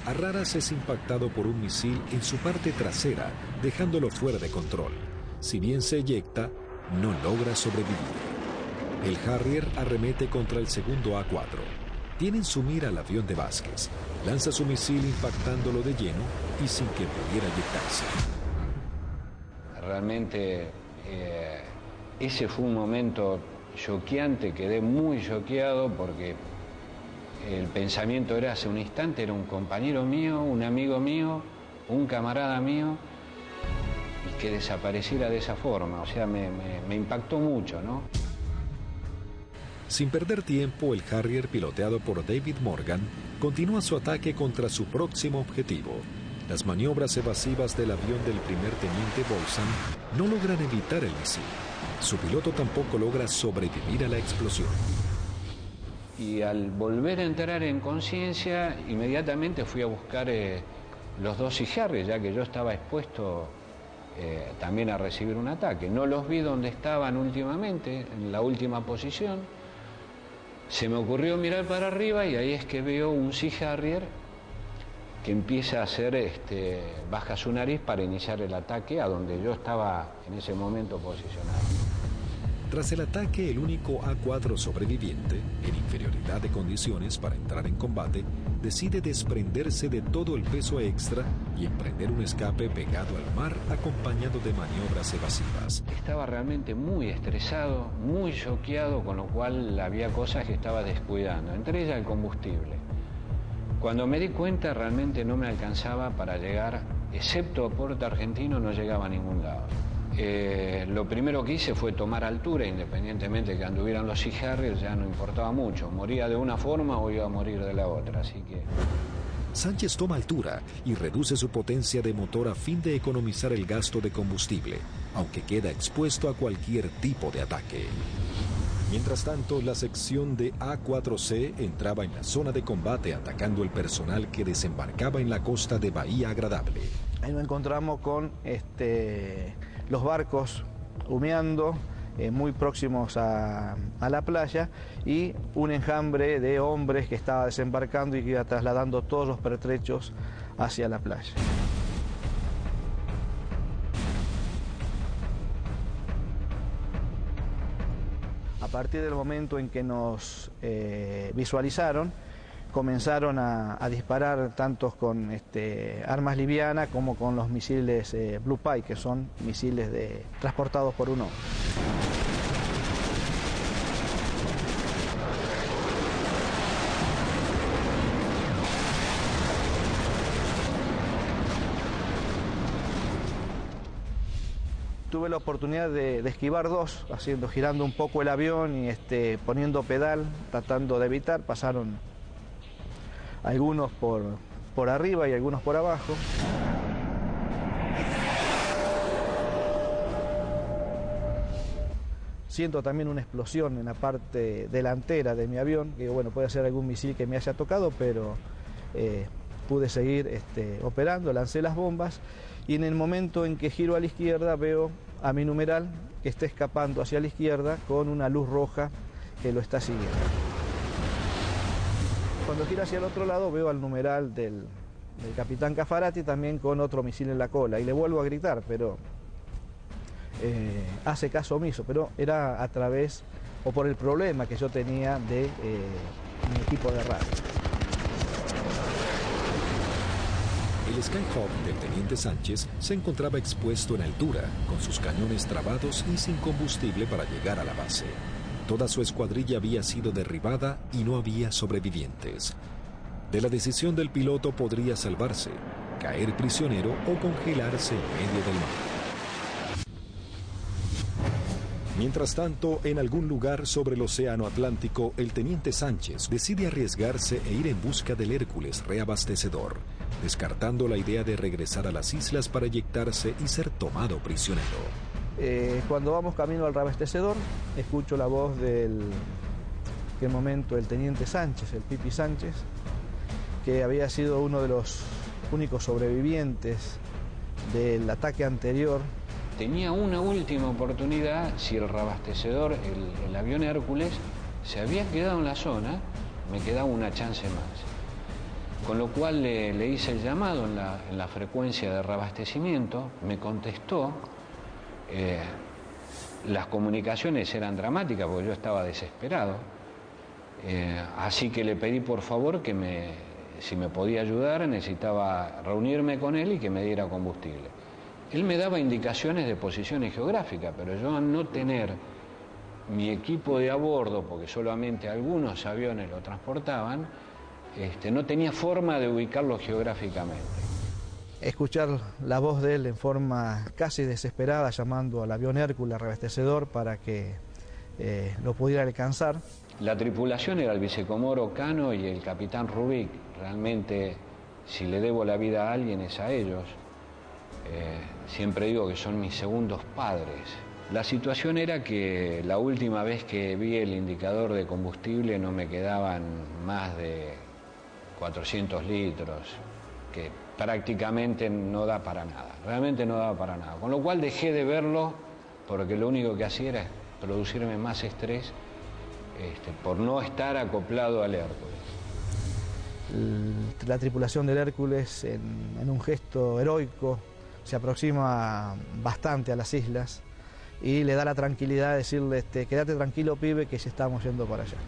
Arraras es impactado por un misil en su parte trasera, dejándolo fuera de control. Si bien se eyecta, no logra sobrevivir. El Harrier arremete contra el segundo A4. Tiene en su mira al avión de Vázquez. Lanza su misil impactándolo de lleno y sin que pudiera eyectarse. Realmente ese fue un momento choqueante, quedé muy choqueado porque el pensamiento era hace un instante, era un compañero mío, un amigo mío, un camarada mío, y que desapareciera de esa forma, o sea, me impactó mucho, ¿no? Sin perder tiempo, el Harrier, piloteado por David Morgan, continúa su ataque contra su próximo objetivo. Las maniobras evasivas del avión del primer teniente Bolson no logran evitar el misil. Su piloto tampoco logra sobrevivir a la explosión. Y al volver a entrar en conciencia, inmediatamente fui a buscar los 2 Sea Harrier, ya que yo estaba expuesto también a recibir un ataque. No los vi donde estaban últimamente, en la última posición. Se me ocurrió mirar para arriba y ahí es que veo un Sea Harrier que empieza a hacer, baja su nariz para iniciar el ataque a donde yo estaba en ese momento posicionado. Tras el ataque, el único A4 sobreviviente, en inferioridad de condiciones para entrar en combate, decide desprenderse de todo el peso extra y emprender un escape pegado al mar acompañado de maniobras evasivas. Estaba realmente muy estresado, muy choqueado, con lo cual había cosas que estaba descuidando, entre ellas el combustible. Cuando me di cuenta realmente no me alcanzaba para llegar, excepto a Puerto Argentino, no llegaba a ningún lado. Lo primero que hice fue tomar altura, independientemente de que anduvieran los Sea Harrier, ya no importaba mucho, moría de una forma o iba a morir de la otra, así que... Sánchez toma altura y reduce su potencia de motor a fin de economizar el gasto de combustible, aunque queda expuesto a cualquier tipo de ataque. Mientras tanto, la sección de A4C entraba en la zona de combate atacando el personal que desembarcaba en la costa de Bahía Agradable. Ahí nos encontramos con los barcos humeando, muy próximos a la playa, y un enjambre de hombres que estaba desembarcando y que iba trasladando todos los pertrechos hacia la playa. A partir del momento en que nos visualizaron, comenzaron a disparar tanto con armas livianas como con los misiles Blue Pie, que son misiles transportados por un hombre. Tuve la oportunidad de esquivar 2, girando un poco el avión y poniendo pedal, tratando de evitar. Pasaron algunos por arriba y algunos por abajo. Siento también una explosión en la parte delantera de mi avión, que bueno, puede ser algún misil que me haya tocado, pero pude seguir operando, lancé las bombas y en el momento en que giro a la izquierda veo a mi numeral que está escapando hacia la izquierda con una luz roja que lo está siguiendo. Cuando gira hacia el otro lado veo al numeral del capitán Caffarati también con otro misil en la cola y le vuelvo a gritar, pero hace caso omiso, pero era a través o por el problema que yo tenía de mi equipo de radio. El Skyhawk del teniente Sánchez se encontraba expuesto en altura, con sus cañones trabados y sin combustible para llegar a la base. Toda su escuadrilla había sido derribada y no había sobrevivientes. De la decisión del piloto podría salvarse, caer prisionero o congelarse en medio del mar. Mientras tanto, en algún lugar sobre el océano Atlántico, el teniente Sánchez decide arriesgarse e ir en busca del Hércules reabastecedor, descartando la idea de regresar a las islas para eyectarse y ser tomado prisionero. Cuando vamos camino al reabastecedor, escucho la voz del, en aquel momento, el teniente Sánchez, el Pipi Sánchez, que había sido uno de los únicos sobrevivientes del ataque anterior. Tenía una última oportunidad, si el reabastecedor, el avión Hércules, se había quedado en la zona, me quedaba una chance más. Con lo cual le hice el llamado en la frecuencia de reabastecimiento, me contestó. Las comunicaciones eran dramáticas porque yo estaba desesperado. Así que le pedí por favor que si me podía ayudar, necesitaba reunirme con él y que me diera combustible. Él me daba indicaciones de posiciones geográficas, pero yo al no tener mi equipo de a bordo, porque solamente algunos aviones lo transportaban, no tenía forma de ubicarlo geográficamente. Escuchar la voz de él en forma casi desesperada, llamando al avión Hércules reabastecedor para que lo pudiera alcanzar. La tripulación era el vicecomoro Cano y el capitán Rubik. Realmente, si le debo la vida a alguien es a ellos. Siempre digo que son mis segundos padres. La situación era que la última vez que vi el indicador de combustible no me quedaban más de 400 litros, que prácticamente no da para nada, realmente no daba para nada. Con lo cual dejé de verlo porque lo único que hacía era producirme más estrés por no estar acoplado al Hércules. La tripulación del Hércules, en un gesto heroico, se aproxima bastante a las islas y le da la tranquilidad de decirle, quédate tranquilo, pibe, que ya estamos yendo para allá.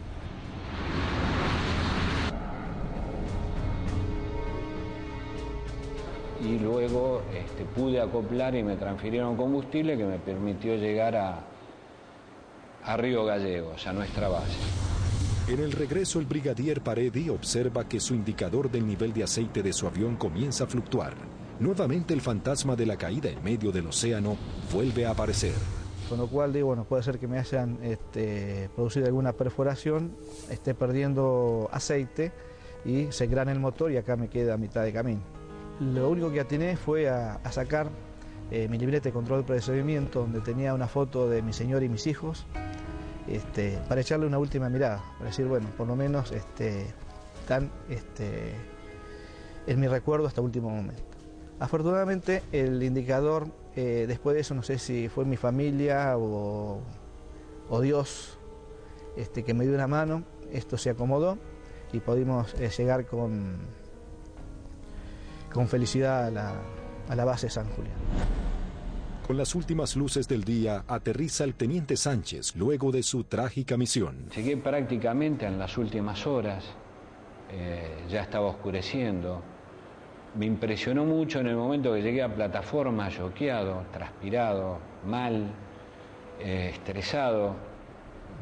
Y luego pude acoplar y me transfirieron combustible que me permitió llegar a Río Gallegos, a nuestra base. En el regreso, el brigadier Paredi observa que su indicador del nivel de aceite de su avión comienza a fluctuar. Nuevamente el fantasma de la caída en medio del océano vuelve a aparecer. Con lo cual digo, bueno, puede ser que me hayan producido alguna perforación, esté perdiendo aceite y se engrane el motor y acá me queda a mitad de camino. Lo único que atiné fue a sacar mi libreta de control de procedimiento, donde tenía una foto de mi señora y mis hijos, para echarle una última mirada, para decir, bueno, por lo menos están en mi recuerdo hasta el último momento. Afortunadamente el indicador, después de eso, no sé si fue mi familia o Dios que me dio una mano, esto se acomodó y pudimos llegar con felicidad a la base San Julián. Con las últimas luces del día, aterriza el teniente Sánchez luego de su trágica misión. Llegué prácticamente en las últimas horas, ya estaba oscureciendo. Me impresionó mucho en el momento que llegué a plataforma, choqueado, transpirado, mal, estresado,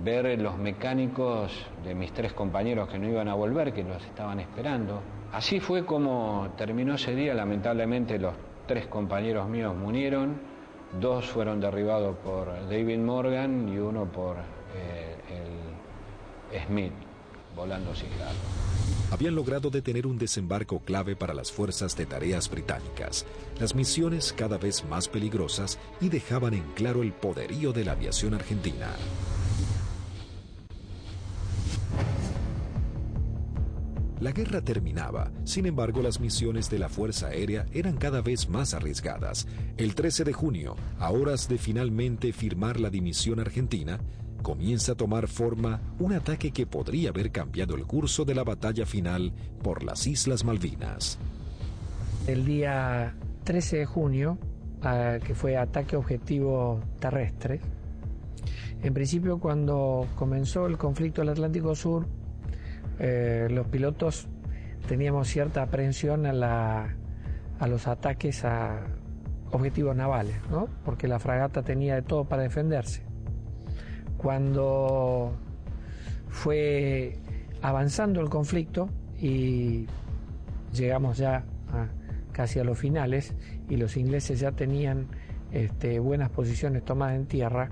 ver los mecánicos de mis 3 compañeros que no iban a volver, que los estaban esperando. Así fue como terminó ese día. Lamentablemente los 3 compañeros míos murieron, 2 fueron derribados por David Morgan y 1 por el Smith, volando sigilado. Habían logrado detener un desembarco clave para las fuerzas de tareas británicas, las misiones cada vez más peligrosas y dejaban en claro el poderío de la aviación argentina. La guerra terminaba, sin embargo las misiones de la Fuerza Aérea eran cada vez más arriesgadas. El 13 de junio, a horas de finalmente firmar la dimisión argentina, comienza a tomar forma un ataque que podría haber cambiado el curso de la batalla final por las Islas Malvinas. El día 13 de junio, que fue ataque objetivo terrestre, en principio cuando comenzó el conflicto del Atlántico Sur, los pilotos teníamos cierta aprehensión a los ataques a objetivos navales, ¿no? Porque la fragata tenía de todo para defenderse. Cuando fue avanzando el conflicto y llegamos ya casi a los finales y los ingleses ya tenían buenas posiciones tomadas en tierra,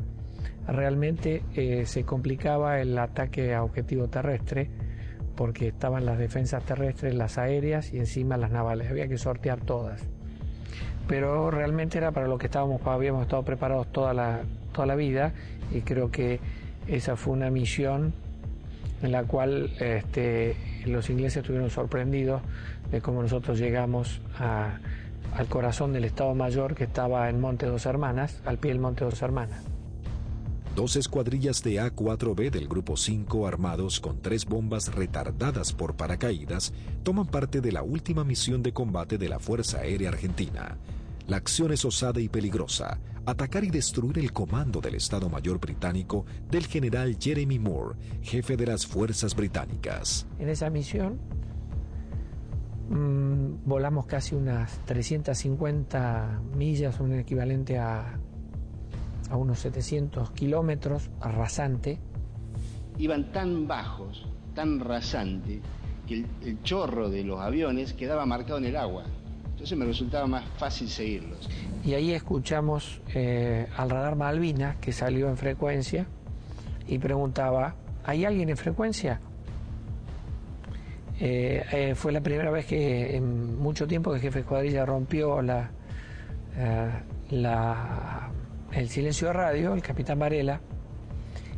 realmente se complicaba el ataque a objetivo terrestre porque estaban las defensas terrestres, las aéreas y encima las navales, había que sortear todas. Pero realmente era para lo que habíamos estado preparados toda la vida, y creo que esa fue una misión en la cual los ingleses estuvieron sorprendidos de cómo nosotros llegamos al corazón del Estado Mayor, que estaba en Monte Dos Hermanas, al pie del Monte Dos Hermanas. 2 escuadrillas de A-4B del Grupo 5, armados con 3 bombas retardadas por paracaídas, toman parte de la última misión de combate de la Fuerza Aérea Argentina. La acción es osada y peligrosa: atacar y destruir el comando del Estado Mayor británico del general Jeremy Moore, jefe de las fuerzas británicas. En esa misión volamos casi unas 350 millas, un equivalente a unos 700 kilómetros, rasante. Iban tan bajos, tan rasante, que el chorro de los aviones quedaba marcado en el agua. Entonces me resultaba más fácil seguirlos. Y ahí escuchamos al radar Malvinas, que salió en frecuencia y preguntaba: ¿hay alguien en frecuencia? Fue la primera vez que en mucho tiempo que el jefe de escuadrilla rompió el silencio de radio, el capitán Varela,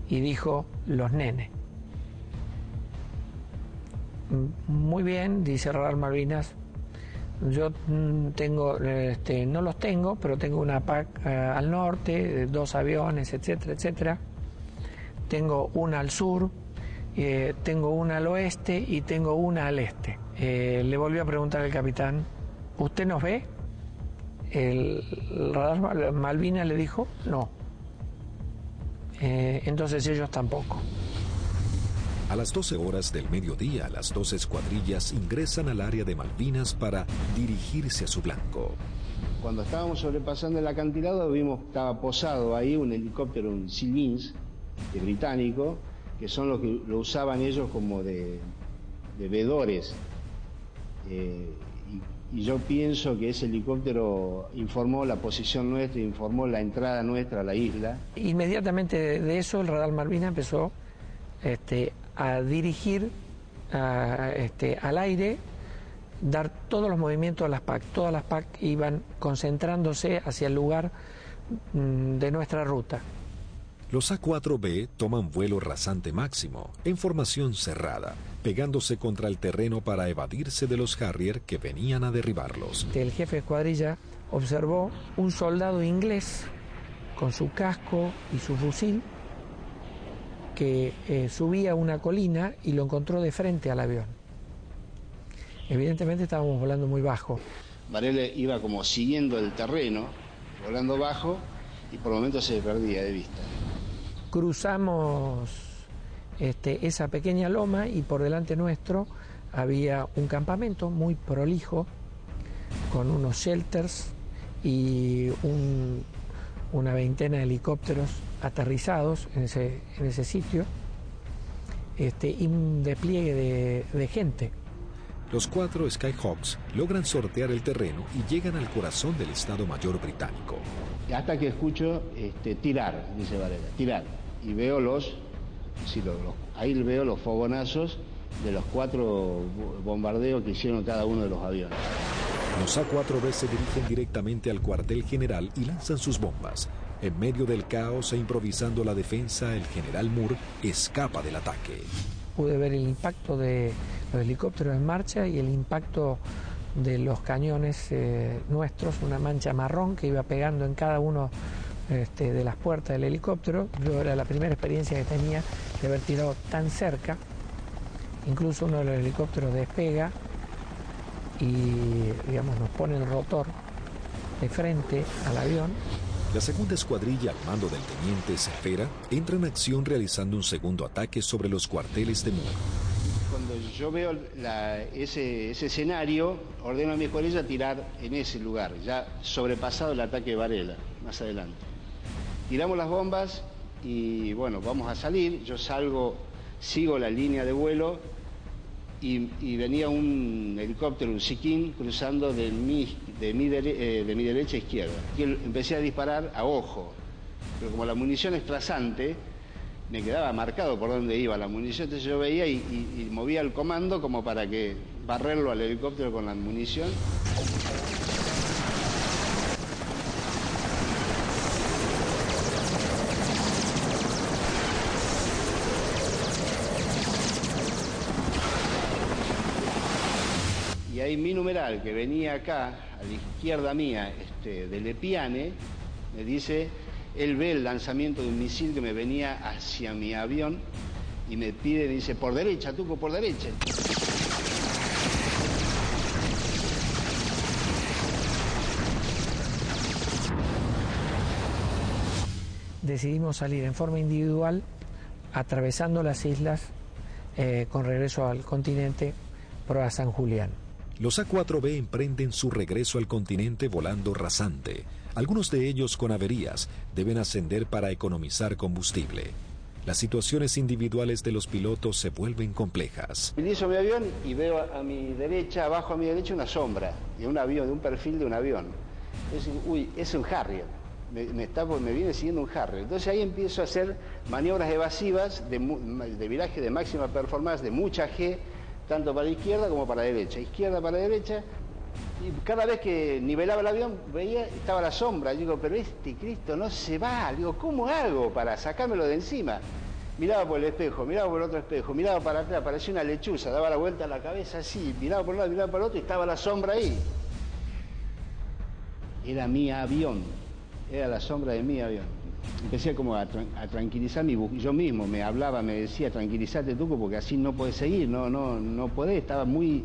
y dijo: los nenes. Muy bien, dice radar Malvinas, yo tengo, no los tengo, pero tengo una PAC al norte, 2 aviones, etcétera, etcétera. Tengo una al sur, tengo una al oeste y tengo una al este. Le volvió a preguntar el capitán: ¿usted nos ve? El radar Malvinas le dijo: no. Entonces ellos tampoco. A las 12 horas del mediodía, las 2 escuadrillas ingresan al área de Malvinas para dirigirse a su blanco. Cuando estábamos sobrepasando el acantilado, vimos que estaba posado ahí un helicóptero, un Sea-Lynx británico, que son los que lo usaban ellos como de vedores. Y yo pienso que ese helicóptero informó la posición nuestra, informó la entrada nuestra a la isla. Inmediatamente de eso el radar Malvinas empezó a dirigir al aire, dar todos los movimientos a las PAC. Todas las PAC iban concentrándose hacia el lugar de nuestra ruta. Los A-4B toman vuelo rasante máximo, en formación cerrada, pegándose contra el terreno para evadirse de los Harrier que venían a derribarlos. El jefe de escuadrilla observó un soldado inglés con su casco y su fusil que subía una colina y lo encontró de frente al avión. Evidentemente estábamos volando muy bajo. Varela iba como siguiendo el terreno, volando bajo, y por momentos se perdía de vista. Cruzamos esa pequeña loma y por delante nuestro había un campamento muy prolijo con unos shelters y una veintena de helicópteros aterrizados en ese sitio, y un despliegue de gente. Los 4 Skyhawks logran sortear el terreno y llegan al corazón del Estado Mayor británico. Hasta que escucho tirar, dice Varela, tirar. Y veo ahí veo los fogonazos de los 4 bombardeos que hicieron cada uno de los aviones. Los A-4B se dirigen directamente al cuartel general y lanzan sus bombas. En medio del caos e improvisando la defensa, el general Moore escapa del ataque. pude ver el impacto de los helicópteros en marcha y el impacto de los cañones nuestros, una mancha marrón que iba pegando en cada uno de las puertas del helicóptero. Yo era la primera experiencia que tenía de haber tirado tan cerca. Incluso uno de los helicópteros despega y, digamos, nos pone el rotor de frente al avión. La segunda escuadrilla, al mando del teniente Cepera, entra en acción realizando un segundo ataque sobre los cuarteles de Muga. Cuando yo veo ese escenario, ordeno a mi escuadrilla tirar en ese lugar, ya sobrepasado el ataque de Varela, más adelante. Tiramos las bombas y bueno, vamos a salir. Yo salgo, sigo la línea de vuelo y venía un helicóptero, un Siquín, cruzando de mi derecha a izquierda. Y empecé a disparar a ojo, pero como la munición es trazante, me quedaba marcado por dónde iba la munición, entonces yo veía y movía el comando como para que barrerlo al helicóptero con la munición. Y ahí mi numeral, que venía acá, a la izquierda mía, de Lepiane, me dice, él ve el lanzamiento de un misil que me venía hacia mi avión y me pide, me dice, por derecha, Tuco, por derecha. Decidimos salir en forma individual, atravesando las islas, con regreso al continente, pro a San Julián. Los A4B emprenden su regreso al continente volando rasante. Algunos de ellos con averías deben ascender para economizar combustible. Las situaciones individuales de los pilotos se vuelven complejas. Utilizo mi avión y veo a mi derecha, abajo a mi derecha, una sombra de un avión, de un perfil de un avión. Es, uy, es un Harrier. Me viene siguiendo un Harrier. Entonces ahí empiezo a hacer maniobras evasivas de viraje de máxima performance, de mucha G, tanto para izquierda como para derecha. Izquierda para derecha. Y cada vez que nivelaba el avión, veía, estaba la sombra. Yo digo, pero este Cristo no se va. Digo, ¿cómo hago para sacármelo de encima? Miraba por el espejo, miraba por el otro espejo, miraba para atrás, parecía una lechuza, daba la vuelta a la cabeza así, miraba por un lado, miraba por el otro y estaba la sombra ahí. Era mi avión, era la sombra de mi avión. Empecé como a tranquilizar yo mismo, me hablaba, me decía, tranquilízate Tuco, porque así no podés seguir, no podés, estaba muy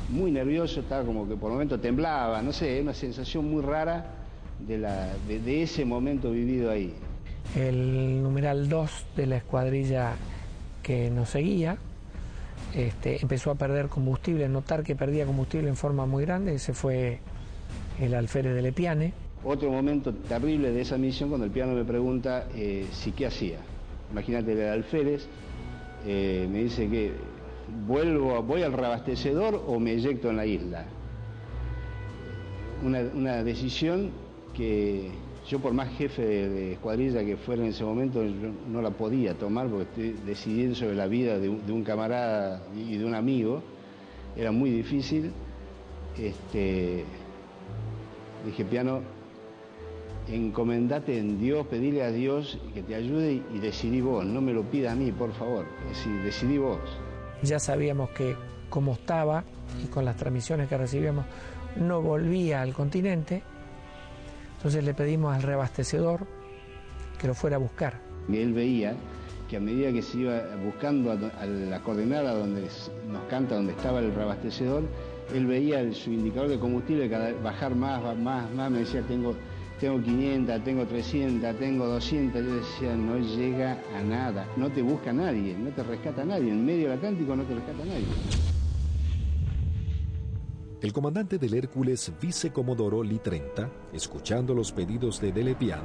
nervioso, estaba como que por momento temblaba, no sé, una sensación muy rara de ese momento vivido ahí. El numeral 2 de la escuadrilla que nos seguía empezó a perder combustible, notar que perdía combustible en forma muy grande. Ese fue el alférez de Lepiane. Otro momento terrible de esa misión, cuando el piano me pregunta si qué hacía. Imagínate, el alférez me dice que voy al reabastecedor o me eyecto en la isla. Una decisión que yo, por más jefe de escuadrilla que fuera en ese momento, yo no la podía tomar porque estoy decidiendo sobre la vida de un camarada y de un amigo. Era muy difícil. Dije, piano, encomendate en Dios, pedile a Dios que te ayude y decidí vos, no me lo pidas a mí, por favor, decidí vos. Ya sabíamos que como estaba y con las transmisiones que recibíamos no volvía al continente, entonces le pedimos al reabastecedor que lo fuera a buscar. Y él veía que a medida que se iba buscando a la coordenada donde nos canta, donde estaba el reabastecedor, él veía su indicador de combustible bajar más, me decía, tengo 500, tengo 300, tengo 200, yo decía, no llega a nada, no te busca nadie, no te rescata nadie, en medio del Atlántico no te rescata nadie. El comandante del Hércules, vicecomodoro Lee 30, escuchando los pedidos de Delepian,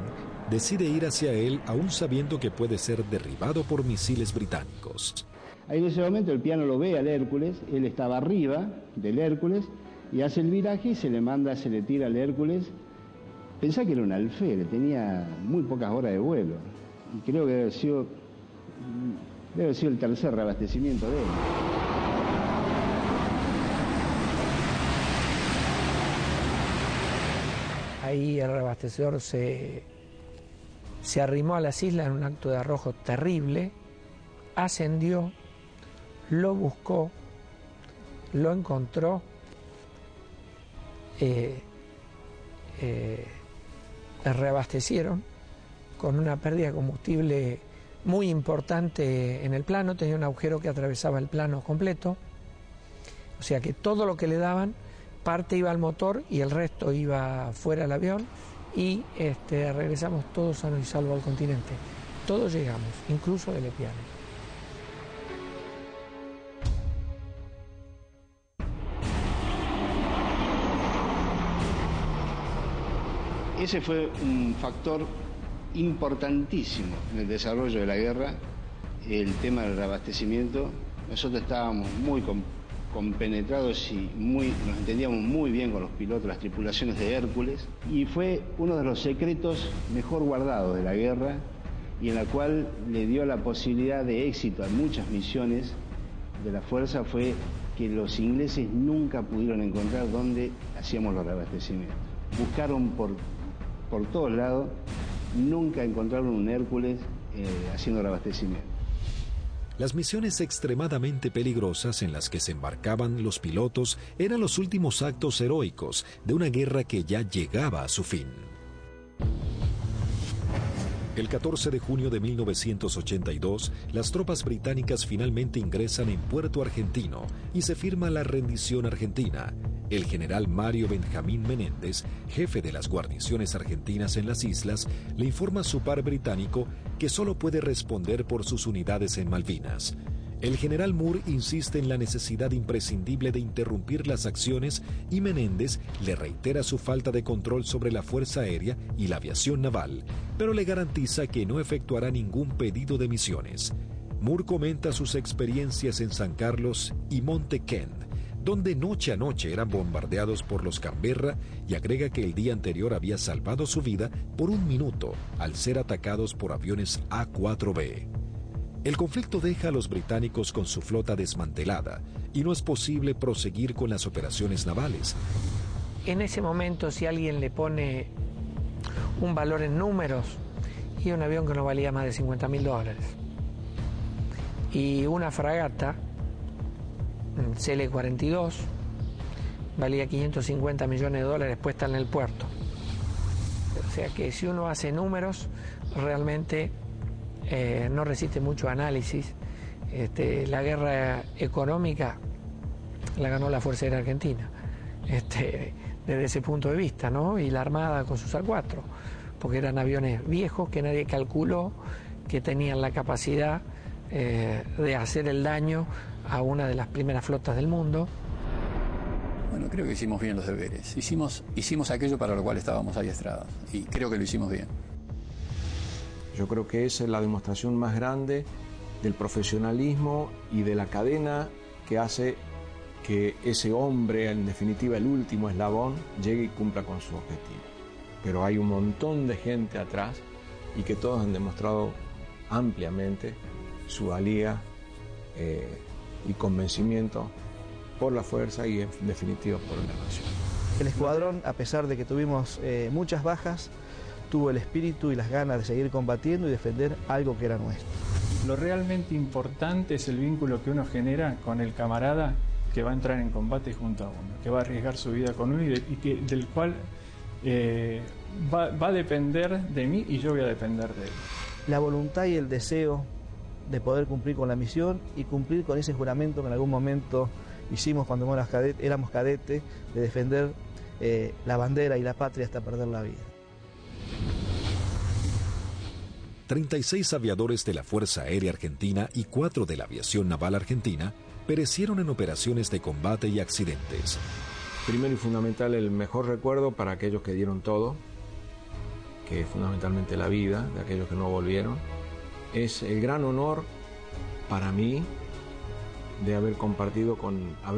decide ir hacia él aún sabiendo que puede ser derribado por misiles británicos. Ahí en ese momento el piano lo ve al Hércules, él estaba arriba del Hércules y hace el viraje y se le tira al Hércules. Pensá que era un alférez, tenía muy pocas horas de vuelo y creo que debe haber sido el tercer reabastecimiento de él. Ahí el reabastecedor se arrimó a las islas en un acto de arrojo terrible, ascendió, lo buscó, lo encontró, reabastecieron con una pérdida de combustible muy importante en el plano, tenía un agujero que atravesaba el plano completo, o sea que todo lo que le daban, parte iba al motor y el resto iba fuera del avión, y regresamos todos sanos y salvos al continente. Todos llegamos, incluso de Lepiane. Ese fue un factor importantísimo en el desarrollo de la guerra, el tema del reabastecimiento. Nosotros estábamos muy compenetrados y nos entendíamos muy bien con los pilotos, las tripulaciones de Hércules, y fue uno de los secretos mejor guardados de la guerra y en la cual le dio la posibilidad de éxito a muchas misiones de la fuerza, fue que los ingleses nunca pudieron encontrar dónde hacíamos los reabastecimientos. Buscaron por todos lados, nunca encontraron un Hércules haciendo reabastecimiento. Las misiones extremadamente peligrosas en las que se embarcaban los pilotos eran los últimos actos heroicos de una guerra que ya llegaba a su fin. El 14 de junio de 1982, las tropas británicas finalmente ingresan en Puerto Argentino y se firma la rendición argentina. El general Mario Benjamín Menéndez, jefe de las guarniciones argentinas en las islas, le informa a su par británico que solo puede responder por sus unidades en Malvinas. El general Moore insiste en la necesidad imprescindible de interrumpir las acciones y Menéndez le reitera su falta de control sobre la Fuerza Aérea y la aviación naval, pero le garantiza que no efectuará ningún pedido de misiones. Moore comenta sus experiencias en San Carlos y Monte Kent, donde noche a noche eran bombardeados por los Canberra, y agrega que el día anterior había salvado su vida por un minuto al ser atacados por aviones A-4B. El conflicto deja a los británicos con su flota desmantelada y no es posible proseguir con las operaciones navales. En ese momento, si alguien le pone un valor en números, y un avión que no valía más de $50.000, y una fragata CL-42 valía $550 millones puesta en el puerto. O sea que si uno hace números, realmente no resiste mucho análisis. La guerra económica la ganó la Fuerza Aérea Argentina, desde ese punto de vista, ¿no? Y la Armada con sus A4, porque eran aviones viejos que nadie calculó que tenían la capacidad de hacer el daño a una de las primeras flotas del mundo. Bueno, creo que hicimos bien los deberes. Hicimos aquello para lo cual estábamos adiestrados y creo que lo hicimos bien. Yo creo que esa es la demostración más grande del profesionalismo y de la cadena que hace que ese hombre, en definitiva el último eslabón, llegue y cumpla con su objetivo. Pero hay un montón de gente atrás y que todos han demostrado ampliamente su valía y convencimiento por la fuerza y en definitiva por la nación. El escuadrón, a pesar de que tuvimos muchas bajas, tuvo el espíritu y las ganas de seguir combatiendo y defender algo que era nuestro. Lo realmente importante es el vínculo que uno genera con el camarada que va a entrar en combate junto a uno, que va a arriesgar su vida con uno del cual va a depender de mí y yo voy a depender de él. La voluntad y el deseo de poder cumplir con la misión y cumplir con ese juramento que en algún momento hicimos cuando éramos cadetes, de defender la bandera y la patria hasta perder la vida. 36 aviadores de la Fuerza Aérea Argentina y 4 de la Aviación Naval Argentina perecieron en operaciones de combate y accidentes. Primero y fundamental, el mejor recuerdo para aquellos que dieron todo, que es fundamentalmente la vida de aquellos que no volvieron, es el gran honor para mí de haber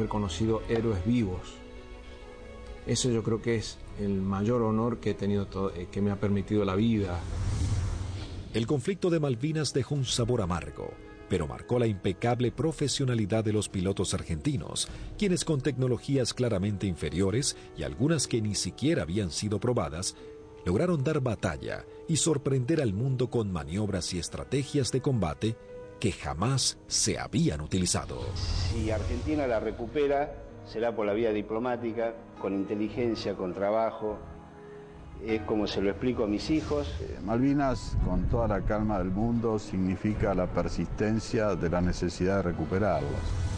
conocido héroes vivos. Eso yo creo que es el mayor honor que he tenido, que me ha permitido la vida. El conflicto de Malvinas dejó un sabor amargo, pero marcó la impecable profesionalidad de los pilotos argentinos, quienes con tecnologías claramente inferiores y algunas que ni siquiera habían sido probadas, lograron dar batalla y sorprender al mundo con maniobras y estrategias de combate que jamás se habían utilizado. Si Argentina la recupera, será por la vía diplomática, con inteligencia, con trabajo. Es como se lo explico a mis hijos. Malvinas, con toda la calma del mundo, significa la persistencia de la necesidad de recuperarlos.